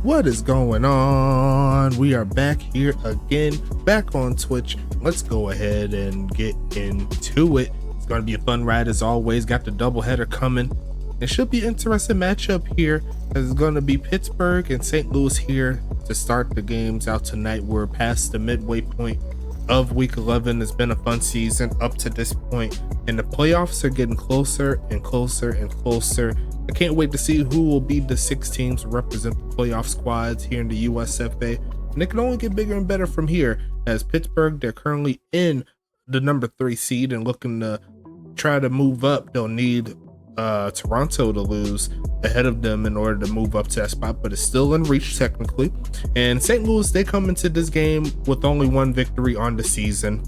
What is going on? We are back here again, back on Twitch. Let's go ahead and get into it. It's going to be a fun ride as always. Got the doubleheader coming. It should be an interesting matchup here. It's going to be Pittsburgh and St. Louis here to start the games out tonight. We're past the midway point of week 11. It's been a fun season up to this point, and the playoffs are getting closer and closer and closer. I can't wait to see who will be the 6 teams to represent the playoff squads here in the USFA, and it can only get bigger and better from here. As Pittsburgh, they're currently in the number 3 seed and looking to try to move up. They'll need Toronto to lose ahead of them in order to move up to that spot, but it's still in reach technically. And St. Louis, they come into this game with only 1 victory on the season.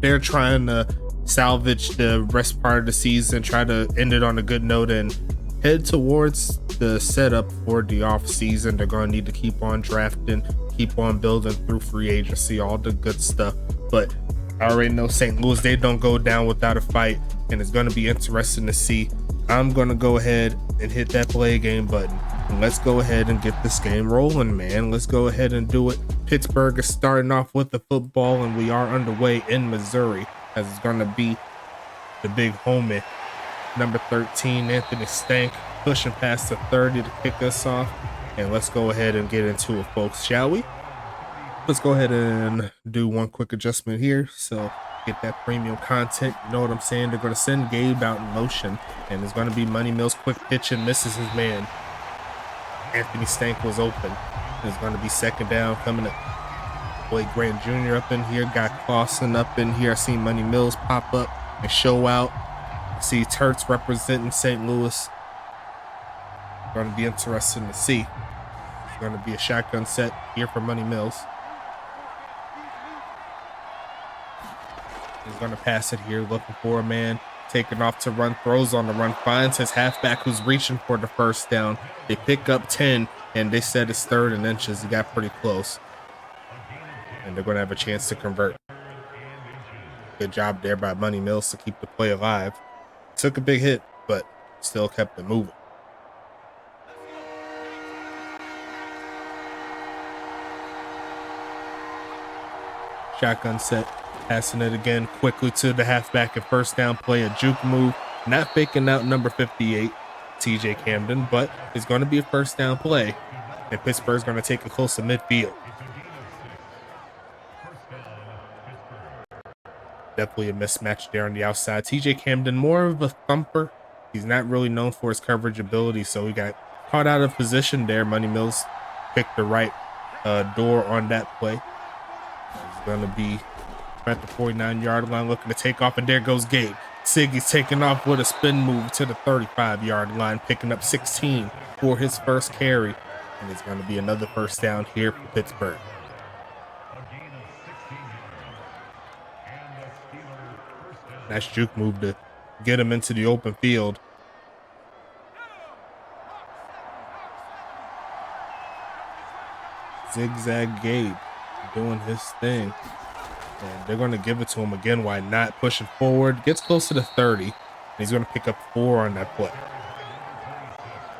They're trying to salvage the rest part of the season, try to end it on a good note, and head towards the setup for the off season. They're going to need to keep on drafting, keep on building through free agency, all the good stuff. But I already know St. Louis, they don't go down without a fight, and it's going to be interesting to see. I'm going to go ahead and hit that play game button, and let's go ahead and get this game rolling, man. Let's go ahead and do it. Pittsburgh is starting off with the football, and we are underway in Missouri, as it's going to be the big homie. Number 13, Anthony Stank, pushing past the 30 to kick us off. And let's go ahead and get into it, folks, shall we? Let's go ahead and do one quick adjustment here. So get that premium content. You know what I'm saying? They're going to send Gabe out in motion. And it's going to be Money Mills quick pitch and misses his man. Anthony Stank was open. It's going to be second down coming up. Blake Grant Jr. up in here. Got Clausen up in here. I seen Money Mills pop up and show out. See Turts representing St. Louis. Going to be interesting to see. It's going to be a shotgun set here for Money Mills. He's going to pass it here, looking for a man, taking off to run, throws on the run, finds his halfback who's reaching for the first down. They pick up 10, and they said it's 3rd and inches. He got pretty close, and they're going to have a chance to convert. Good job there by Money Mills to keep the play alive. Took a big hit, but still kept it moving. Shotgun set, passing it again quickly to the halfback and first down play, a juke move, not faking out number 58, TJ Camden, but it's going to be a first down play, and Pittsburgh's going to take it close to midfield. Definitely a mismatch there on the outside. TJ Camden, more of a thumper. He's not really known for his coverage ability, so he got caught out of position there. Money Mills picked the right door on that play. He's going to be at the 49-yard line looking to take off, and there goes Gabe. Siggy's taking off with a spin move to the 35-yard line, picking up 16 for his first carry, and it's going to be another first down here for Pittsburgh. Nice juke move to get him into the open field. Zigzag Gabe doing his thing. And they're going to give it to him again. Why not? Pushing forward. Gets close to the 30. And he's going to pick up 4 on that play.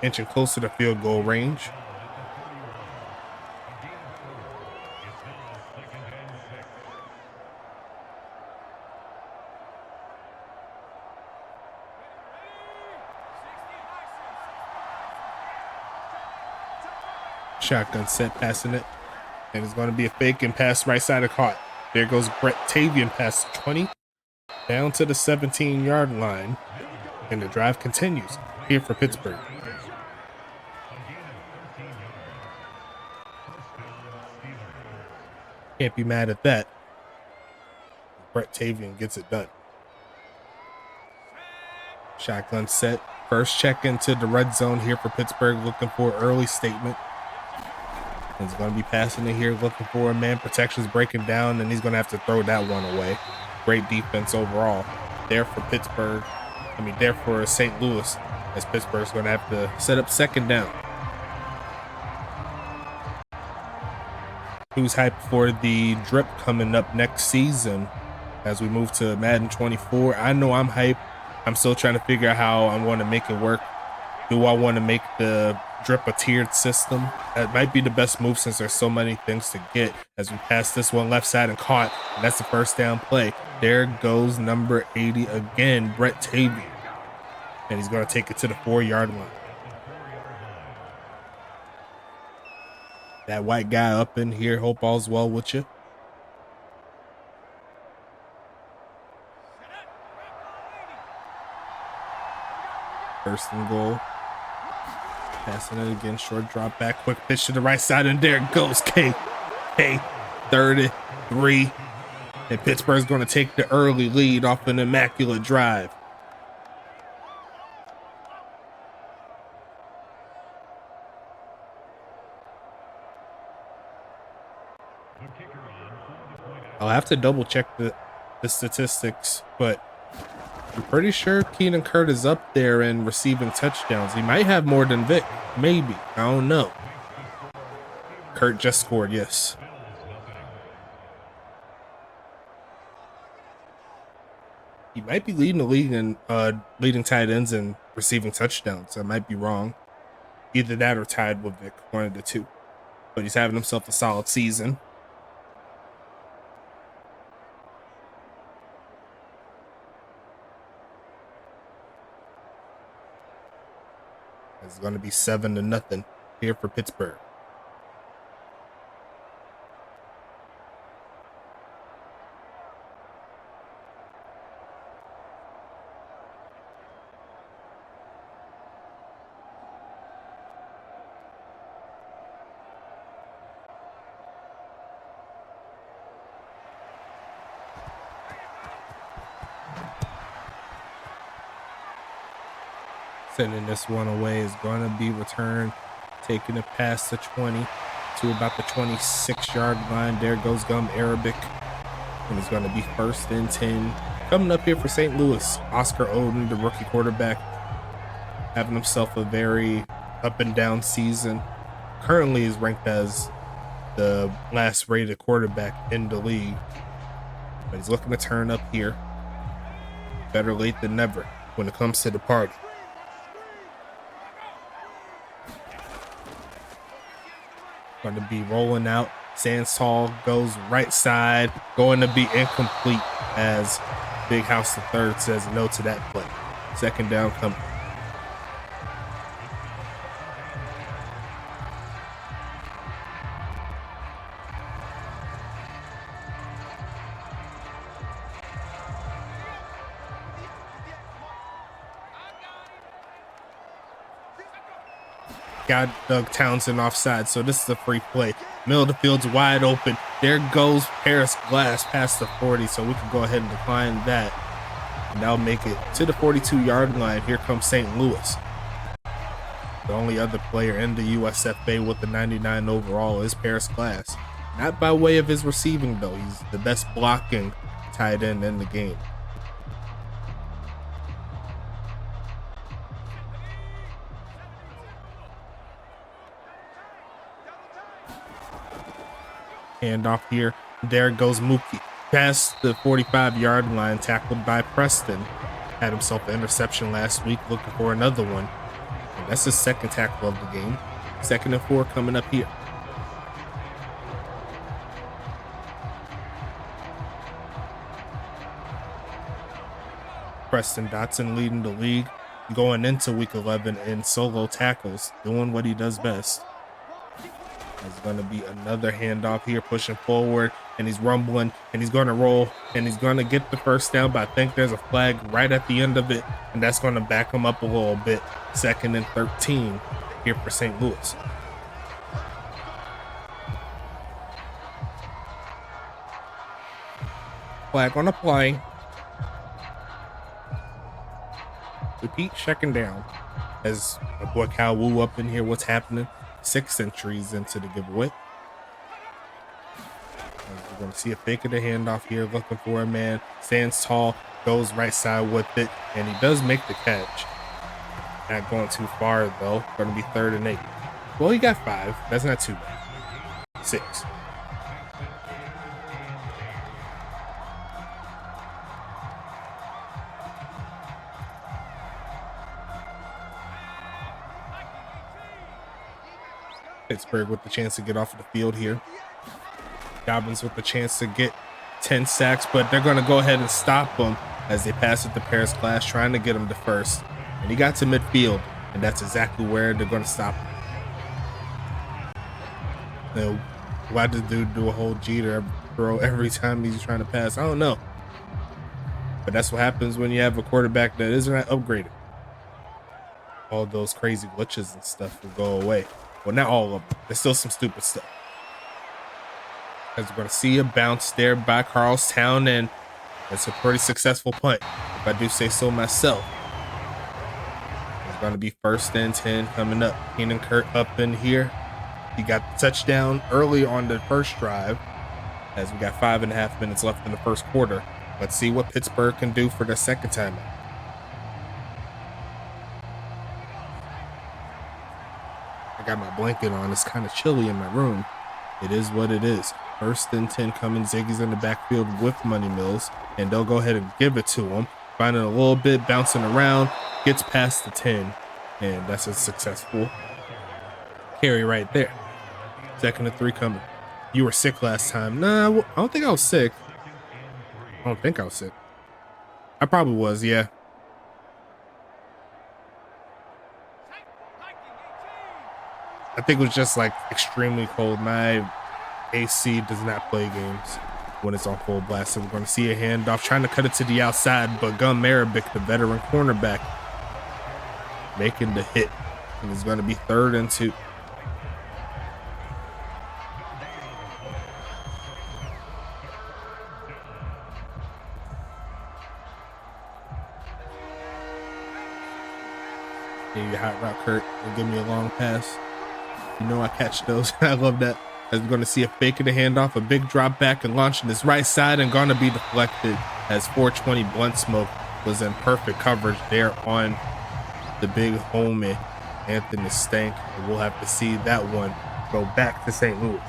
Inching close to the field goal range. Shotgun set, passing it, and it's going to be a fake and pass right side of caught. There goes Brett Tavian past 20 down to the 17-yard line, and the drive continues here for Pittsburgh. Can't be mad at that. Brett Tavian gets it done. Shotgun set, first check into the red zone here for Pittsburgh, looking for an early statement. He's going to be passing it here, looking for a man. Protection's breaking down, and he's going to have to throw that one away. Great defense overall there for Pittsburgh. There for St. Louis, as Pittsburgh's going to have to set up second down. Who's hyped for the drip coming up next season as we move to Madden 24? I know I'm hyped. I'm still trying to figure out how I'm going to make it work. Do I want to make the drip a tiered system? That might be the best move since there's so many things to get. As we pass this one left side and caught, and that's the first down play. There goes number 80 again, Brett Tavy. And he's going to take it to the 4-yard line. That white guy up in here, hope all's well with you. First and goal. Passing it again, short drop back, quick pitch to the right side, and there it goes. K, 33. And Pittsburgh's going to take the early lead off an immaculate drive. I'll have to double check the statistics, but I'm pretty sure Keenan Kurt is up there in receiving touchdowns. He might have more than Vic. Maybe. I don't know. Kurt just scored, yes. He might be leading the league in leading tight ends and receiving touchdowns. I might be wrong. Either that or tied with Vic, one of the two. But he's having himself a solid season. It's going to be 7-0 here for Pittsburgh. Sending this one away is going to be returned, taking it past the 20 to about the 26-yard line. There goes Gum Arabic, and it's going to be 1st and 10. Coming up here for St. Louis, Oscar Oden, the rookie quarterback, having himself a very up and down season. Currently is ranked as the last rated quarterback in the league, but he's looking to turn up here. Better late than never when it comes to the party. Going to be rolling out. Sandstall goes right side. Going to be incomplete as Big House III says no to that play. 2nd down coming. Got Doug Townsend offside, so this is a free play. Middle of the field's wide open. There goes Paris Glass past the 40, so we can go ahead and decline that. And that'll make it to the 42-yard line. Here comes St. Louis. The only other player in the USFA with the 99 overall is Paris Glass. Not by way of his receiving, though. He's the best blocking tight end in the game. Handoff here. There goes Mookie. Past the 45-yard line, tackled by Preston. Had himself an interception last week, looking for another one. And that's his 2nd tackle of the game. 2nd and 4 coming up here. Preston Dotson leading the league going into week 11 in solo tackles, doing what he does best. There's going to be another handoff here, pushing forward, and he's rumbling, and he's going to roll, and he's going to get the 1st down, but I think there's a flag right at the end of it, and that's going to back him up a little bit. 2nd and 13 here for St. Louis. Flag on the play. Repeat, 2nd down. As my boy Kyle Wu up in here, what's happening? 6 entries into the giveaway. We're going to see a fake of the handoff here, looking for a man. Stands tall, goes right side with it, and he does make the catch. Not going too far, though. Going to be 3rd and 8. Well, he got 5. That's not too bad. 6. Pittsburgh with the chance to get off of the field here. Dobbins with the chance to get 10 sacks, but they're going to go ahead and stop him as they pass it to Paris Class, trying to get him to first. And he got to midfield, and that's exactly where they're going to stop him. Now, why does dude do a whole Jeter throw every time he's trying to pass? I don't know. But that's what happens when you have a quarterback that isn't upgraded. All those crazy glitches and stuff will go away. Well, not all of them. There's still some stupid stuff. As we're going to see a bounce there by Carlstown, and it's a pretty successful punt, if I do say so myself. It's going to be 1st and 10 coming up. Keenan Kurt up in here. He got the touchdown early on the first drive, as we got 5.5 minutes left in the first quarter. Let's see what Pittsburgh can do for their second time out. I got my blanket on. It's kind of chilly in my room. It is what it is. 1st and 10 coming. Ziggy's in the backfield with Money Mills, and they'll go ahead and give it to him. Finding a little bit, bouncing around, gets past the 10, and that's a successful carry right there. 2nd and 3 coming. You were sick last time. Nah, I don't think I was sick. I probably was, yeah. I think it was just like extremely cold. My AC does not play games when it's on full blast. So we're going to see a handoff, trying to cut it to the outside, but Gun Marabic, the veteran cornerback, making the hit. And it's going to be 3rd and 2. Maybe a hot route, Kurt, and give me a long pass. You know I catch those. I love that. As we're going to see a fake of the handoff, a big drop back and launching his right side, and going to be deflected as 420 Blunt Smoke was in perfect coverage there on the big homie, Anthony Stank. And we'll have to see that one go back to St. Louis.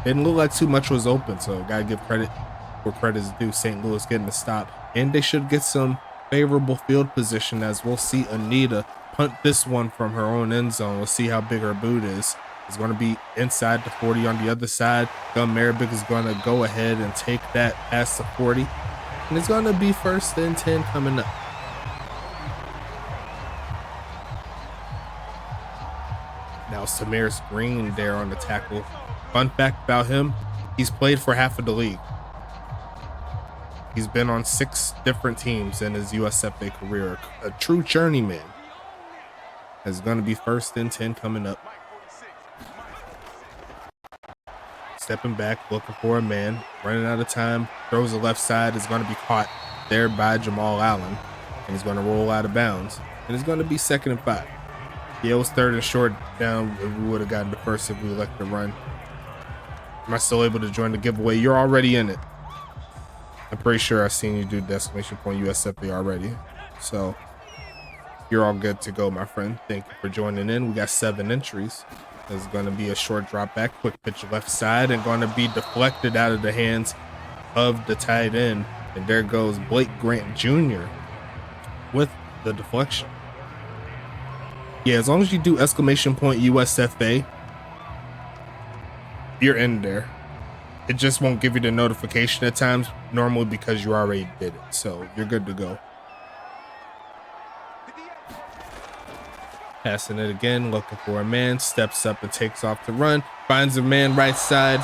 Didn't look like too much was open, so gotta give credit where credit is due. St. Louis getting the stop, and they should get some favorable field position, as we'll see Anita punt this one from her own end zone. We'll see how big her boot is. It's going to be inside the 40 on the other side. Gun Marabic is going to go ahead and take that past the 40, and it's going to be 1st and 10 coming up. Now Samaris Green there on the tackle. Fun fact about him, he's played for half of the league. He's been on 6 different teams in his USFA career. A true journeyman. It's going to be 1st and 10 coming up. Stepping back, looking for a man. Running out of time. Throws the left side. Is going to be caught there by Jamal Allen. And he's going to roll out of bounds. And it's going to be 2nd and 5. Yeah, it was 3rd and short down. We would have gotten the first if we elected to run. Am I still able to join the giveaway? You're already in it. I'm pretty sure I've seen you do the exclamation point USFA already. So you're all good to go, my friend. Thank you for joining in. We got 7 entries. There's going to be a short drop back, quick pitch left side, and going to be deflected out of the hands of the tight end. And there goes Blake Grant Jr. with the deflection. Yeah, as long as you do exclamation point USFA, you're in there. It just won't give you the notification at times, normally because you already did it. So you're good to go. Passing it again, looking for a man, steps up and takes off to run. Finds a man left side,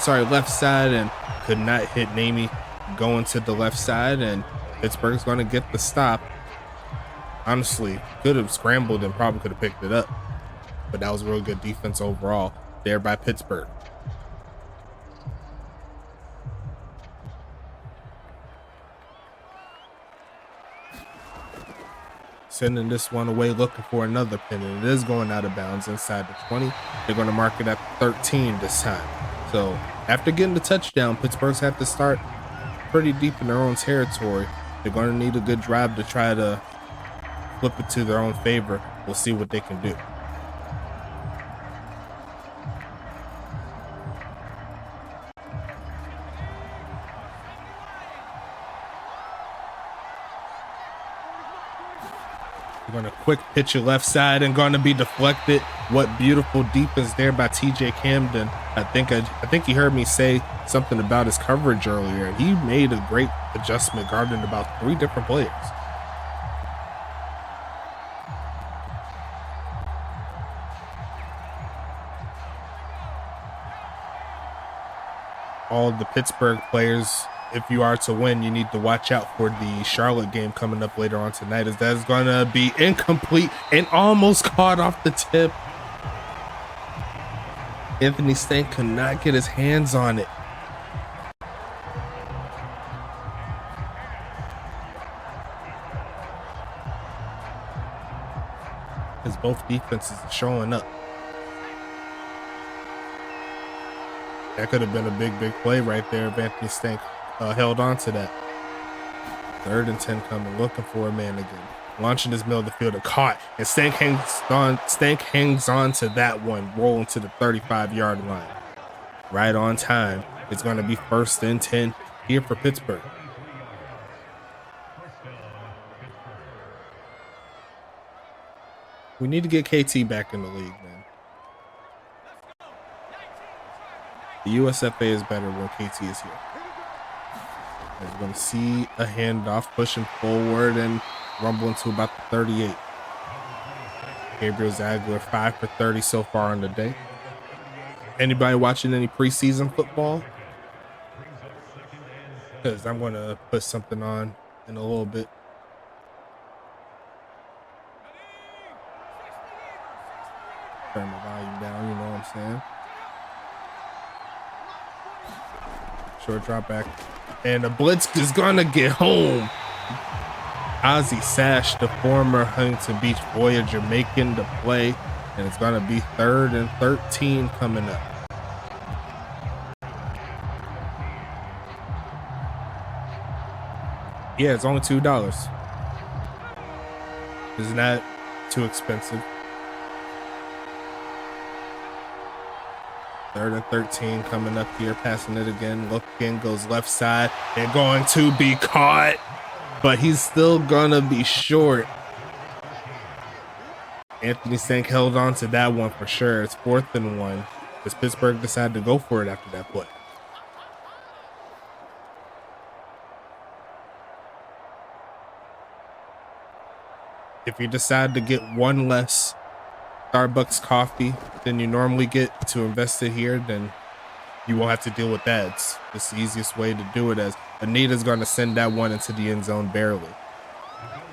and could not hit Namey going to the left side, and Pittsburgh's going to get the stop. Honestly, could have scrambled and probably could have picked it up, but that was really good defense overall there by Pittsburgh. Sending this one away, looking for another pin, and it is going out of bounds inside the 20. They're going to mark it at 13 this time. So after getting the touchdown, Pittsburgh's have to start pretty deep in their own territory. They're going to need a good drive to try to flip it to their own favor. We'll see what they can do. Gonna quick pitch it left side and gonna be deflected. What beautiful defense there by TJ Camden. I think he heard me say something about his coverage earlier. He made a great adjustment, guarding about 3 different players. All the Pittsburgh players, if you are to win, you need to watch out for the Charlotte game coming up later on tonight, as that's gonna be incomplete and almost caught off the tip. Anthony Stank could not get his hands on it. As both defenses are showing up. That could have been a big play right there if Anthony Stank held on to that. 3rd and 10 coming, looking for a man again. Launching his middle of the field, a caught, and Stank hangs on to that one, rolling to the 35-yard line. Right on time. It's going to be 1st and 10 here for Pittsburgh. We need to get KT back in the league, man. The USFA is better when KT is here. We're going to see a handoff pushing forward and rumbling to about the 38. Gabriel Zagler 5 for 30 so far on the day. Anybody watching any preseason football? Because I'm going to put something on in a little bit. Turn the volume down, you know what I'm saying? Short drop back. And the blitz is going to get home. Ozzie Sash, the former Huntington Beach Voyager, making the play. And it's going to be 3rd and 13 coming up. Yeah, it's only $2. It's not too expensive. 3rd and 13 coming up here, passing it again, looking, goes left side, and going to be caught, but he's still gonna be short. Anthony Stank held on to that one for sure. It's 4th and 1. Does Pittsburgh decide to go for it after that play? If you decide to get one less Starbucks coffee than you normally get to invest it here, then you won't have to deal with that. It's the easiest way to do it, as Anita's going to send that one into the end zone barely.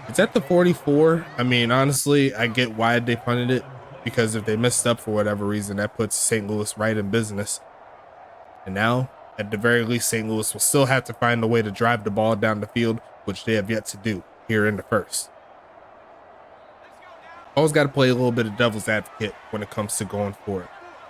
It's at the 44. I mean, honestly, I get why they punted it, because if they messed up for whatever reason, that puts St. Louis right in business. And now, at the very least, St. Louis will still have to find a way to drive the ball down the field, which they have yet to do here in the first. Always got to play a little bit of devil's advocate when it comes to going for it.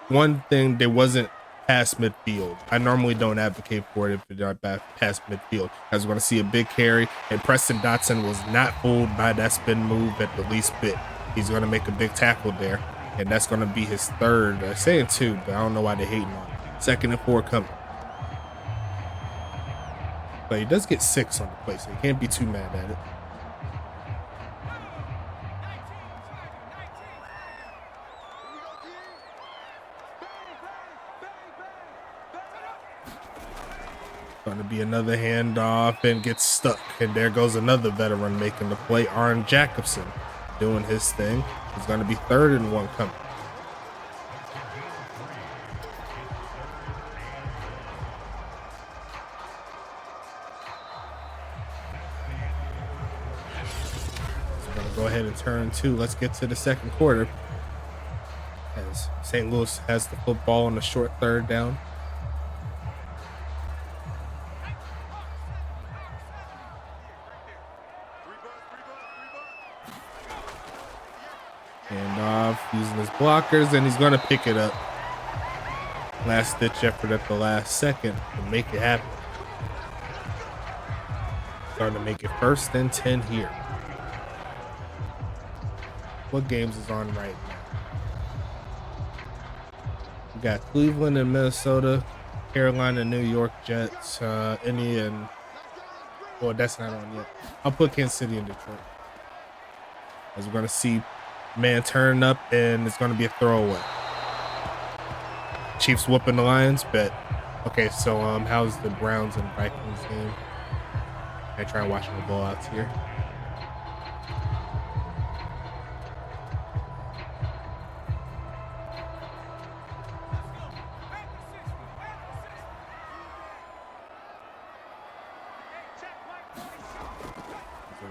One thing, there wasn't past midfield. I normally don't advocate for it if it's not past midfield, as we're going to see a big carry, and Preston Dotson was not fooled by that spin move at the least bit. He's going to make a big tackle there, and that's going to be his 3rd. I'm saying 2, but I don't know why they're hating on it. 2nd and 4 coming. But he does get 6 on the play, so you can't be too mad at it. Going to be another handoff and gets stuck. And there goes another veteran making the play. Arn Jacobson doing his thing. It's going to be 3rd and 1 coming. So going to go ahead and turn 2. Let's get to the 2nd quarter, as St. Louis has the football on the short 3rd down. Using his blockers, and he's going to pick it up. Last ditch effort at the last second to make it happen. Starting to make it 1st and 10 here. What games is on right now? We got Cleveland and Minnesota, Carolina, New York Jets, Indy, and well, that's not on yet. I'll put Kansas City and Detroit. As we're going to see man turn up, and it's going to be a throwaway. Chiefs whooping the Lions, but okay, so how's the Browns and Vikings game? I try watching the blowouts here.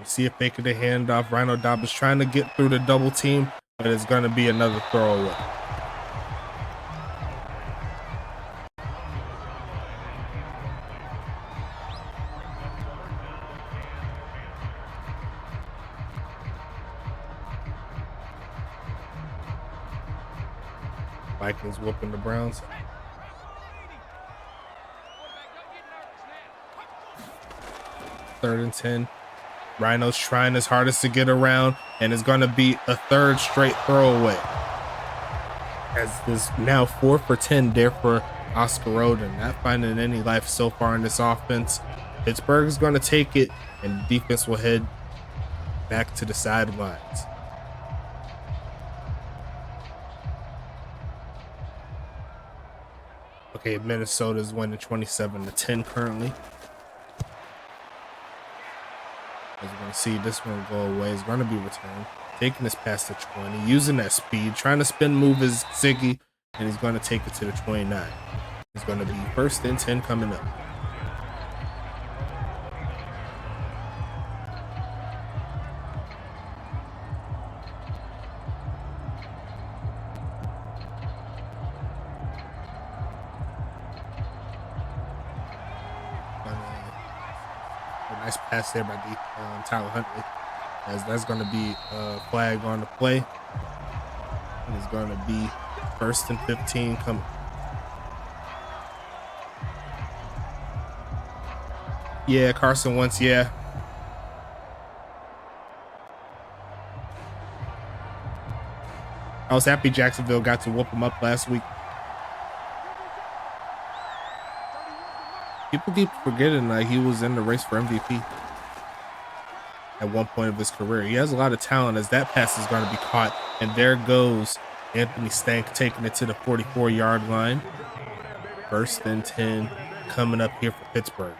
See if they could hand off. Rhino Dobbs trying to get through the double team, but it's going to be another throwaway. Vikings whooping the Browns. Third and 10. Rhino's trying his hardest to get around, and it's going to be a third straight throwaway. As this now 4 for 10 there for Oscar Roden, not finding any life so far in this offense. Pittsburgh is going to take it, and defense will head back to the sidelines. Okay, Minnesota's winning 27-10 currently. As we're going to see this one go away, it's going to be returned. Taking this past the 20, using that speed, trying to spin move his Ziggy, and he's going to take it to the 29. It's going to be first and 10 coming up. Nice pass there by Tyler Huntley, as that's going to be a flag on the play. And it's going to be first and 15 coming. Yeah, Carson Wentz, yeah. I was happy Jacksonville got to whoop him up last week. People keep forgetting that he was in the race for MVP at one point of his career. He has a lot of talent, as that pass is going to be caught. And there goes Anthony Stank taking it to the 44-yard line. First and 10 coming up here for Pittsburgh.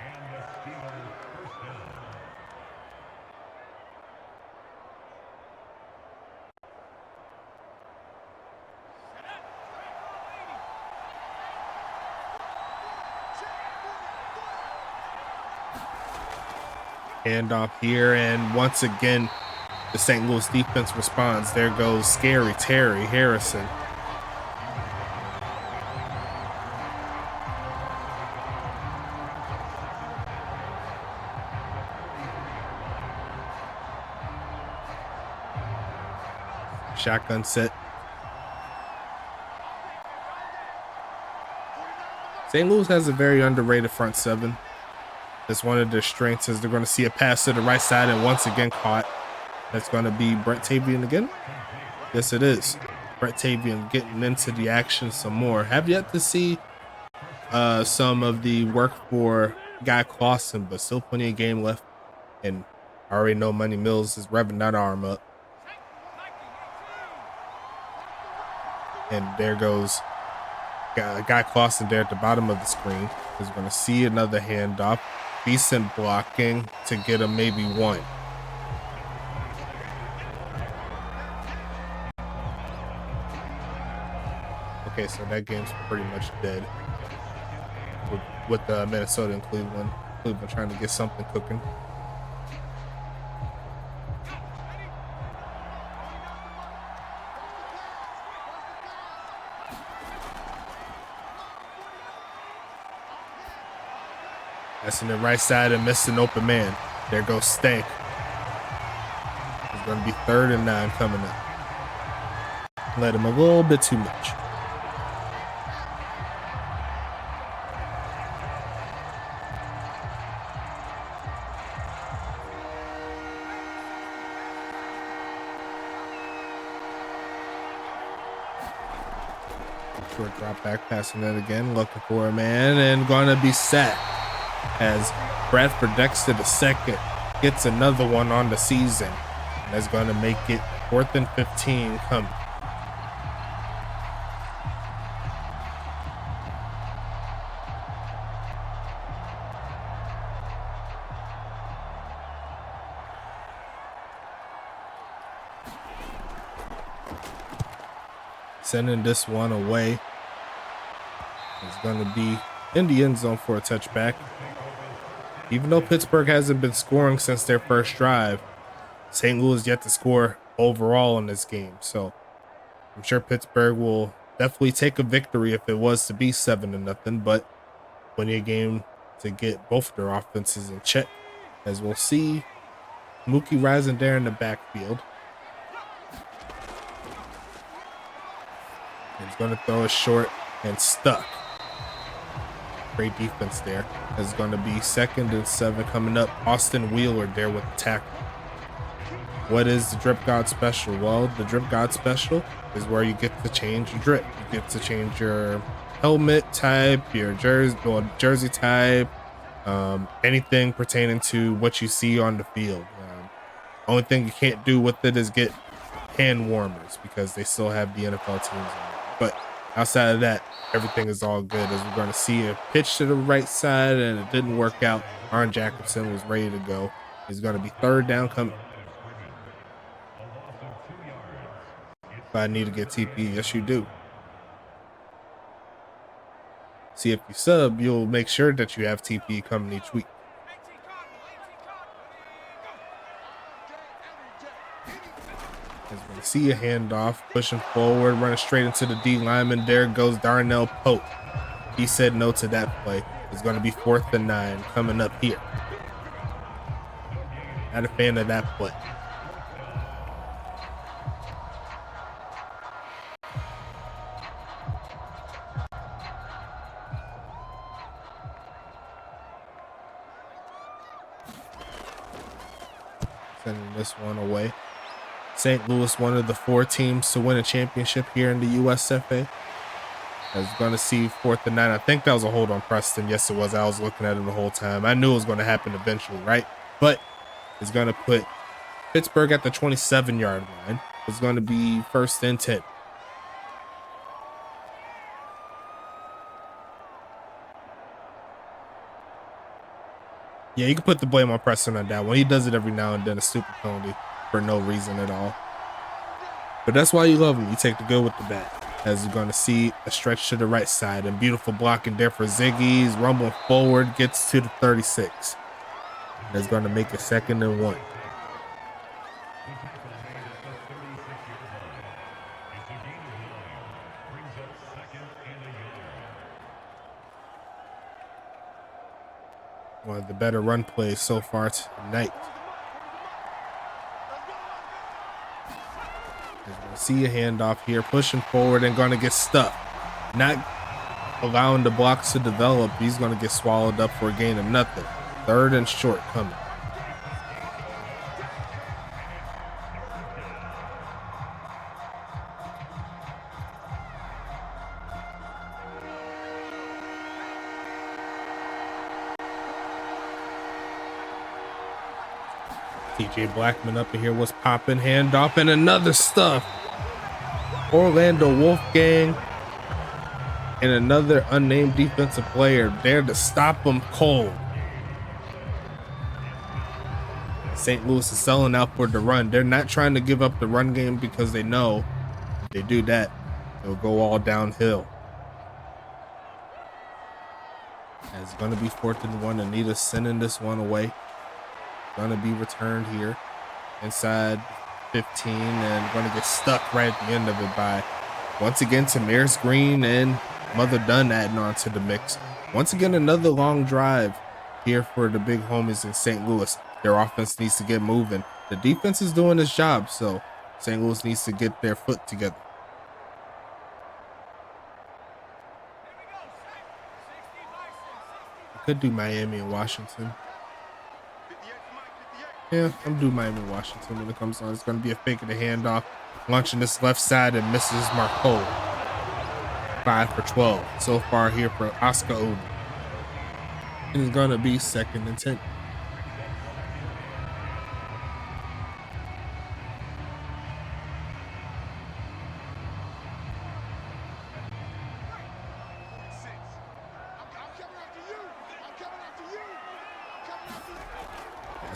Handoff here, and once again, the St. Louis defense responds. There goes Scary Terry Harrison. Shotgun set. St. Louis has a very underrated front seven. That's one of their strengths, as they're going to see a pass to the right side, and once again caught. That's going to be Brett Tavian again. Yes, it is. Brett Tavian getting into the action some more. Have yet to see some of the work for Guy Clausen, but still plenty of game left. And I already know Money Mills is revving that arm up. And there goes Guy Clausen there at the bottom of the screen. Is going to see another handoff. Decent blocking to get him maybe one. Okay, so that game's pretty much dead with Minnesota and Cleveland. Cleveland trying to get something cooking. That's in the right side and missed an open man. There goes Stank. It's going to be 3rd and 9 coming up. Let him a little bit too much. Short drop back, passing it again, looking for a man, and going to be sacked. As Bradford Dexter II gets another one on the season. That's going to make it 4th and 15 coming. Sending this one away. It's going to be in the end zone for a touchback. Even though Pittsburgh hasn't been scoring since their first drive, St. Louis yet to score overall in this game. So I'm sure Pittsburgh will definitely take a victory if it was to be 7-0, but winning a game to get both of their offenses in check. As we'll see, Mookie rising there in the backfield. He's going to throw it short and stuck. Great defense there. It's going to be 2nd and 7 coming up. Austin Wheeler there with the tackle. What is the Drip God Special? Well, the Drip God Special is where you get to change your drip. You get to change your helmet type, your jersey type, anything pertaining to what you see on the field. Only thing you can't do with it is get hand warmers because they still have the NFL teams on it. But outside of that, everything is all good. As we're going to see a pitch to the right side and it didn't work out. Arn Jacobson was ready to go. He's going to be 3rd down coming. If I need to get TP, yes you do. See, if you sub, you'll make sure that you have TP coming each week. As we're going to see a handoff, pushing forward, running straight into the D lineman. There goes Darnell Pope. He said no to that play. It's going to be 4th and 9 coming up here. Not a fan of that play. Sending this one away. St. Louis, one of the 4 teams to win a championship here in the USFA. I was going to see 4th and 9. I think that was a hold on Preston. Yes, it was. I was looking at it the whole time. I knew it was going to happen eventually, right? But it's going to put Pittsburgh at the 27-yard line. It's going to be 1st and 10. Yeah, you can put the blame on Preston on that one. He does it every now and then, a stupid penalty for no reason at all. But that's why you love him. You take the good with the bad. As you're going to see a stretch to the right side and beautiful blocking there for Ziggy's. Rumbling forward, gets to the 36. That's going to make it 2nd and 1. One of the better run plays so far tonight. As we'll see a handoff here, pushing forward and going to get stuck. Not allowing the blocks to develop. He's going to get swallowed up for a gain of nothing. 3rd and short coming. TJ Blackman up in here was popping, handoff, and another stuff. Orlando Wolfgang and another unnamed defensive player there to stop him cold. St. Louis is selling out for the run. They're not trying to give up the run game because they know if they do that, it'll go all downhill. And it's going to be 4th and 1. Anita sending this one away. Going to be returned here inside 15 and going to get stuck right at the end of it by, once again, Tamaris Green and Mother Dunn adding on to the mix. Once again, another long drive here for the big homies in St. Louis. Their offense needs to get moving. The defense is doing its job, so St. Louis needs to get their foot together. I could do Miami and Washington. Yeah, I'm doing Miami and Washington when it comes on. It's going to be a fake of the handoff. Launching this left side and misses Marco. 5 for 12 so far here for Oscar Odom. And it's going to be 2nd and 10.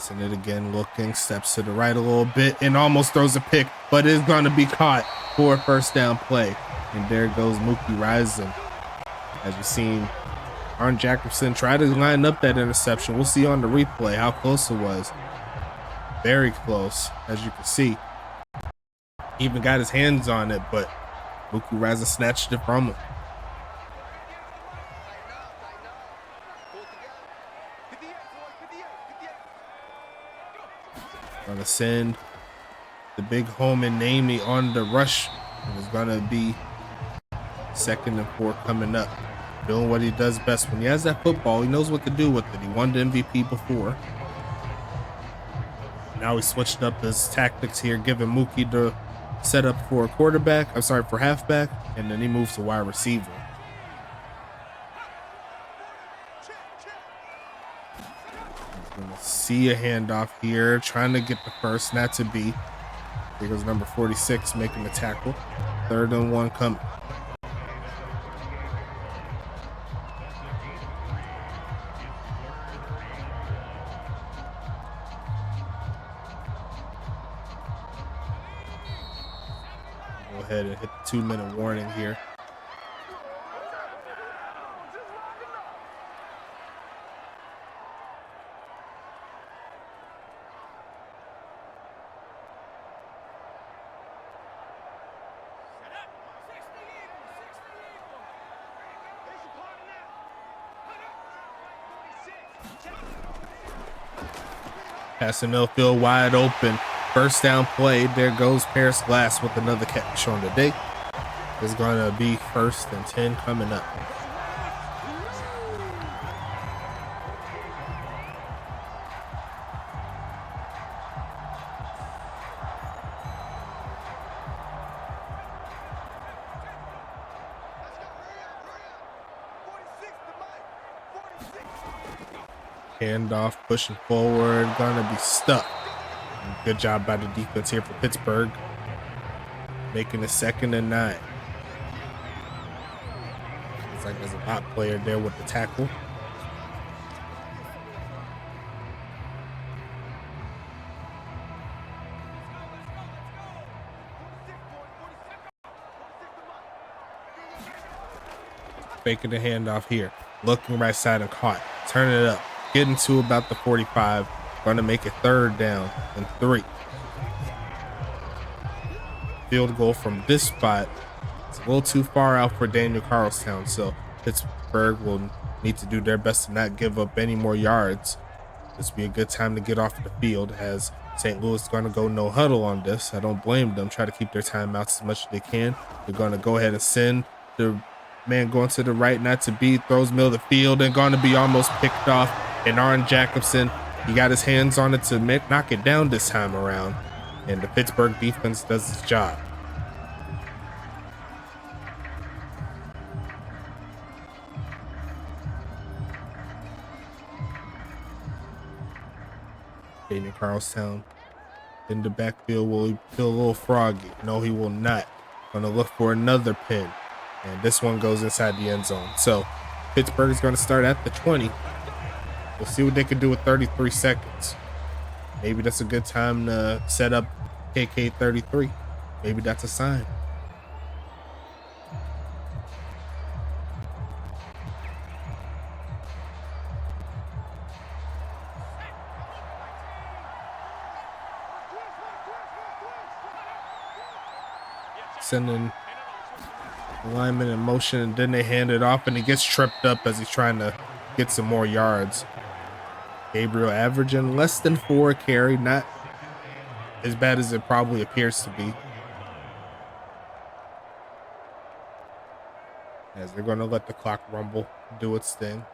Passing it again, looking, steps to the right a little bit, and almost throws a pick, but is going to be caught for a first down play. And there goes Mookie Rising. As you've seen, Arn Jacobson try to line up that interception. We'll see on the replay how close it was. Very close, as you can see. He even got his hands on it, but Mookie Rising snatched it from him. Gonna send the big home and Namey on the rush. It's gonna be 2nd and 4 coming up. Doing what he does best. When he has that football, he knows what to do with it. He won the MVP before. Now he switched up his tactics here, giving Mookie the setup for a quarterback. I'm sorry, for halfback, and then he moves to wide receiver. Gonna see a handoff here, trying to get the first, not to be. Here goes number 46 making the tackle. 3rd and 1 coming. Go ahead and hit the 2-minute warning here. Passing Millfield wide open. First down play. There goes Paris Glass with another catch on the day. It's going to be 1st and 10 coming up. Handoff, pushing forward, gonna be stuck. Good job by the defense here for Pittsburgh, making it 2nd and 9. Looks like there's a hot player there with the tackle. Faking the handoff here, looking right side and caught, turning it up. Getting to about the 45, going to make it 3rd down and 3. Field goal from this spot. It's a little too far out for Daniel Carlstown, so Pittsburgh will need to do their best to not give up any more yards. This will be a good time to get off the field, as St. Louis is going to go no huddle on this. I don't blame them. Try to keep their timeouts as much as they can. They're going to go ahead and send the man going to the right, not to be, throws middle of the field and going to be almost picked off. And Arn Jacobson, he got his hands on it to knock it down this time around. And the Pittsburgh defense does its job. Daniel Carlstown in the backfield. Will he feel a little froggy? No, he will not. Gonna look for another pin. And this one goes inside the end zone. So Pittsburgh is going to start at the 20. We'll see what they can do with 33 seconds. Maybe that's a good time to set up KK 33. Maybe that's a sign. Sending the lineman in motion, and then they hand it off, and he gets tripped up as he's trying to get some more yards. Gabriel averaging less than 4 carry, not as bad as it probably appears to be. As they're going to let the clock rumble, do its thing.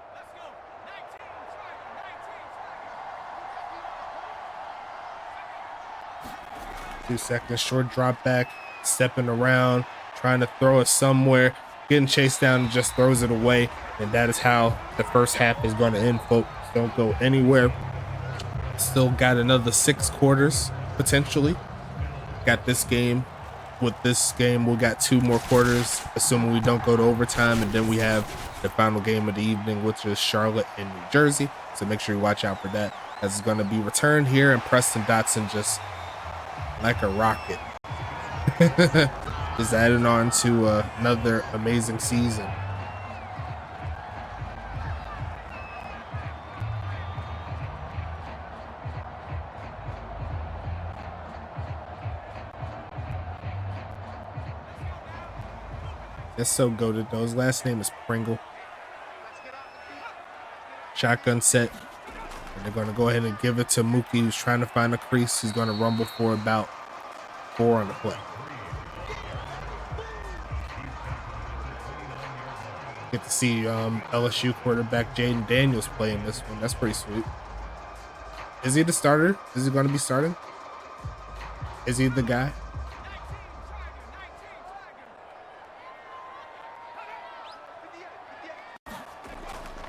Two seconds, short drop back, stepping around, trying to throw it somewhere, getting chased down and just throws it away. And that is how the first half is going to end, folks. Don't go anywhere. Still got another 6 quarters, potentially. Got this game. With this game, we got 2 more quarters, assuming we don't go to overtime. And then we have the final game of the evening, which is Charlotte and New Jersey. So make sure you watch out for that. As it's going to be returned here, and Preston Dotson just like a rocket. Just adding on to another amazing season. That's so goated though. His last name is Pringle. Shotgun set. And they're going to go ahead and give it to Mookie, who's trying to find a crease. He's going to rumble for about 4 on the play. Get to see LSU quarterback Jaden Daniels playing this one. That's pretty sweet. Is he the starter? Is he going to be starting? Is he the guy?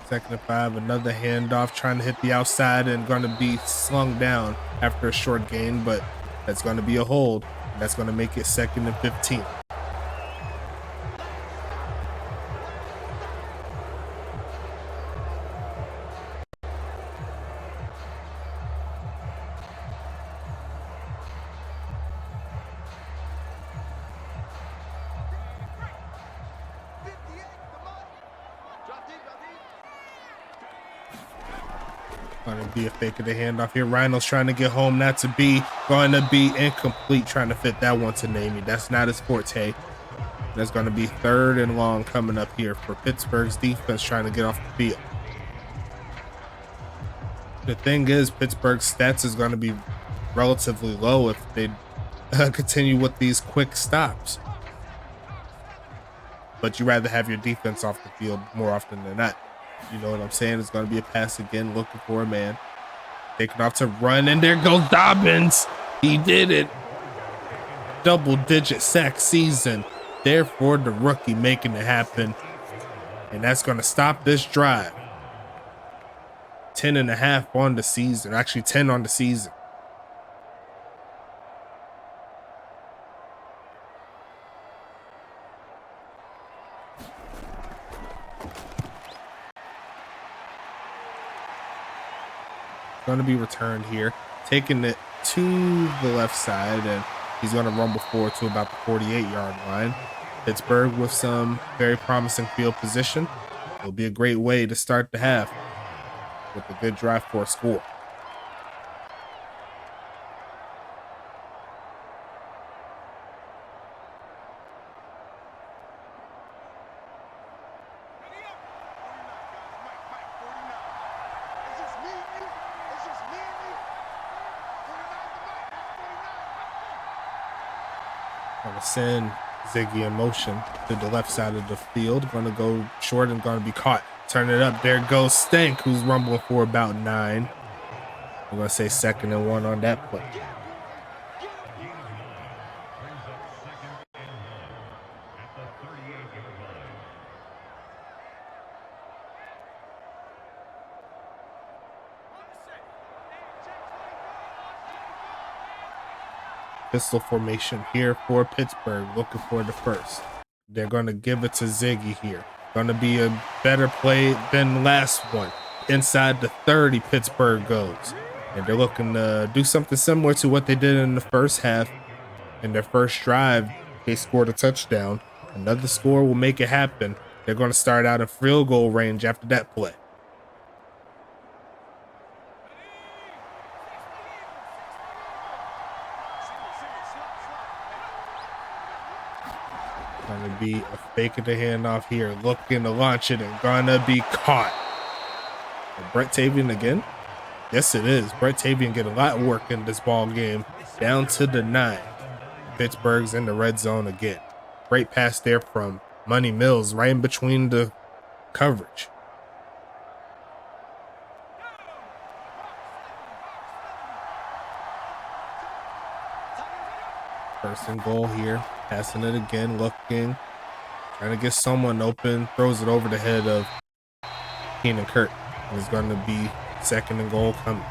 Second and 5, another handoff, trying to hit the outside and going to be slung down after a short gain, but that's going to be a hold. And that's going to make it 2nd and 15. Going to be a fake of the handoff here. Rhino's trying to get home, not to be. Going to be incomplete, trying to fit that one to Namey. That's not his forte. That's going to be 3rd and long coming up here for Pittsburgh's defense, trying to get off the field. The thing is, Pittsburgh's stats is going to be relatively low if they continue with these quick stops. But you rather have your defense off the field more often than not. You know what I'm saying? It's going to be a pass again, looking for a man. Taking off to run, and there goes Dobbins. He did it. Double-digit sack season. Therefore, the rookie making it happen. And that's going to stop this drive. 10.5 on the season. Actually, 10 on the season. Going to be returned here, taking it to the left side, and he's going to rumble forward to about the 48-yard line. Pittsburgh with some very promising field position. It'll be a great way to start the half with a good drive for a score. Going to send Ziggy in motion to the left side of the field. Going to go short and going to be caught. Turn it up. There goes Stank, who's rumbling for about 9. I'm going to say 2nd and 1 on that play. Pistol formation here for Pittsburgh, looking for the first. They're going to give it to Ziggy here. Going to be a better play than the last one. Inside the 30, Pittsburgh goes. And they're looking to do something similar to what they did in the first half. In their first drive, they scored a touchdown. Another score will make it happen. They're going to start out in field goal range after that play. Going to be a fake of the handoff here, looking to launch it and gonna be caught. And Brett Tavian again? Yes, it is. Brett Tavian get a lot of work in this ball game. Down to the 9. Pittsburgh's in the red zone again. Great pass there from Money Mills, right in between the coverage. First and goal here. Passing it again, looking, trying to get someone open, throws it over the head of Keenan Kirk. It's going to be 2nd and goal coming.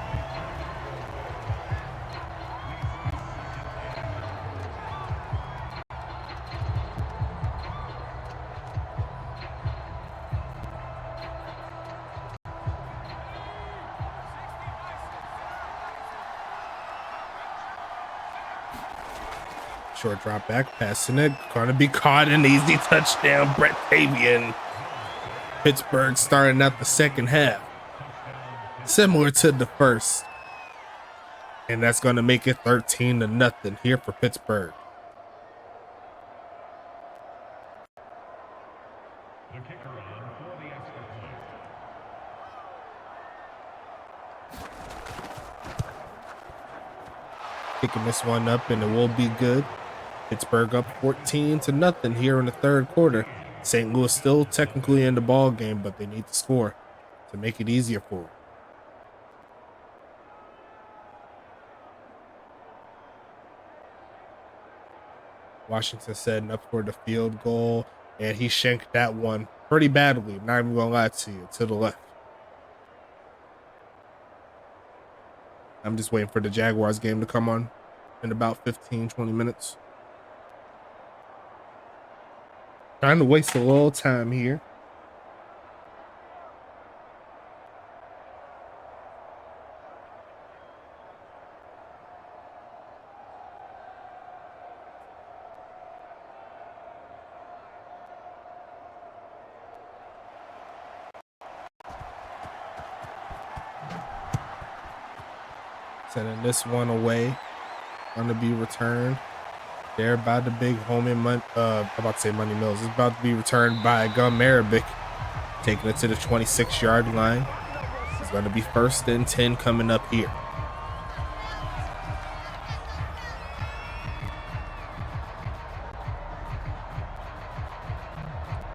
Short drop back, passing it. Going to be caught, an easy touchdown. Brett Tavian. Pittsburgh starting out the second half similar to the first. And that's going to make it 13-0 here for Pittsburgh. Picking this one up and it will be good. Pittsburgh up 14-0 here in the third quarter. St. Louis still technically in the ball game, but they need to score to make it easier for them. Washington setting up for the field goal, and he shanked that one pretty badly. Not even gonna lie to you, to the left. I'm just waiting for the Jaguars game to come on in about 15-20 minutes. Trying to waste a little time here. Sending this one away. Going to be returned there by the big homie, I'm about to say Money Mills. It's about to be returned by Gun Marabic, taking it to the 26-yard line. It's going to be 1st and 10 coming up here.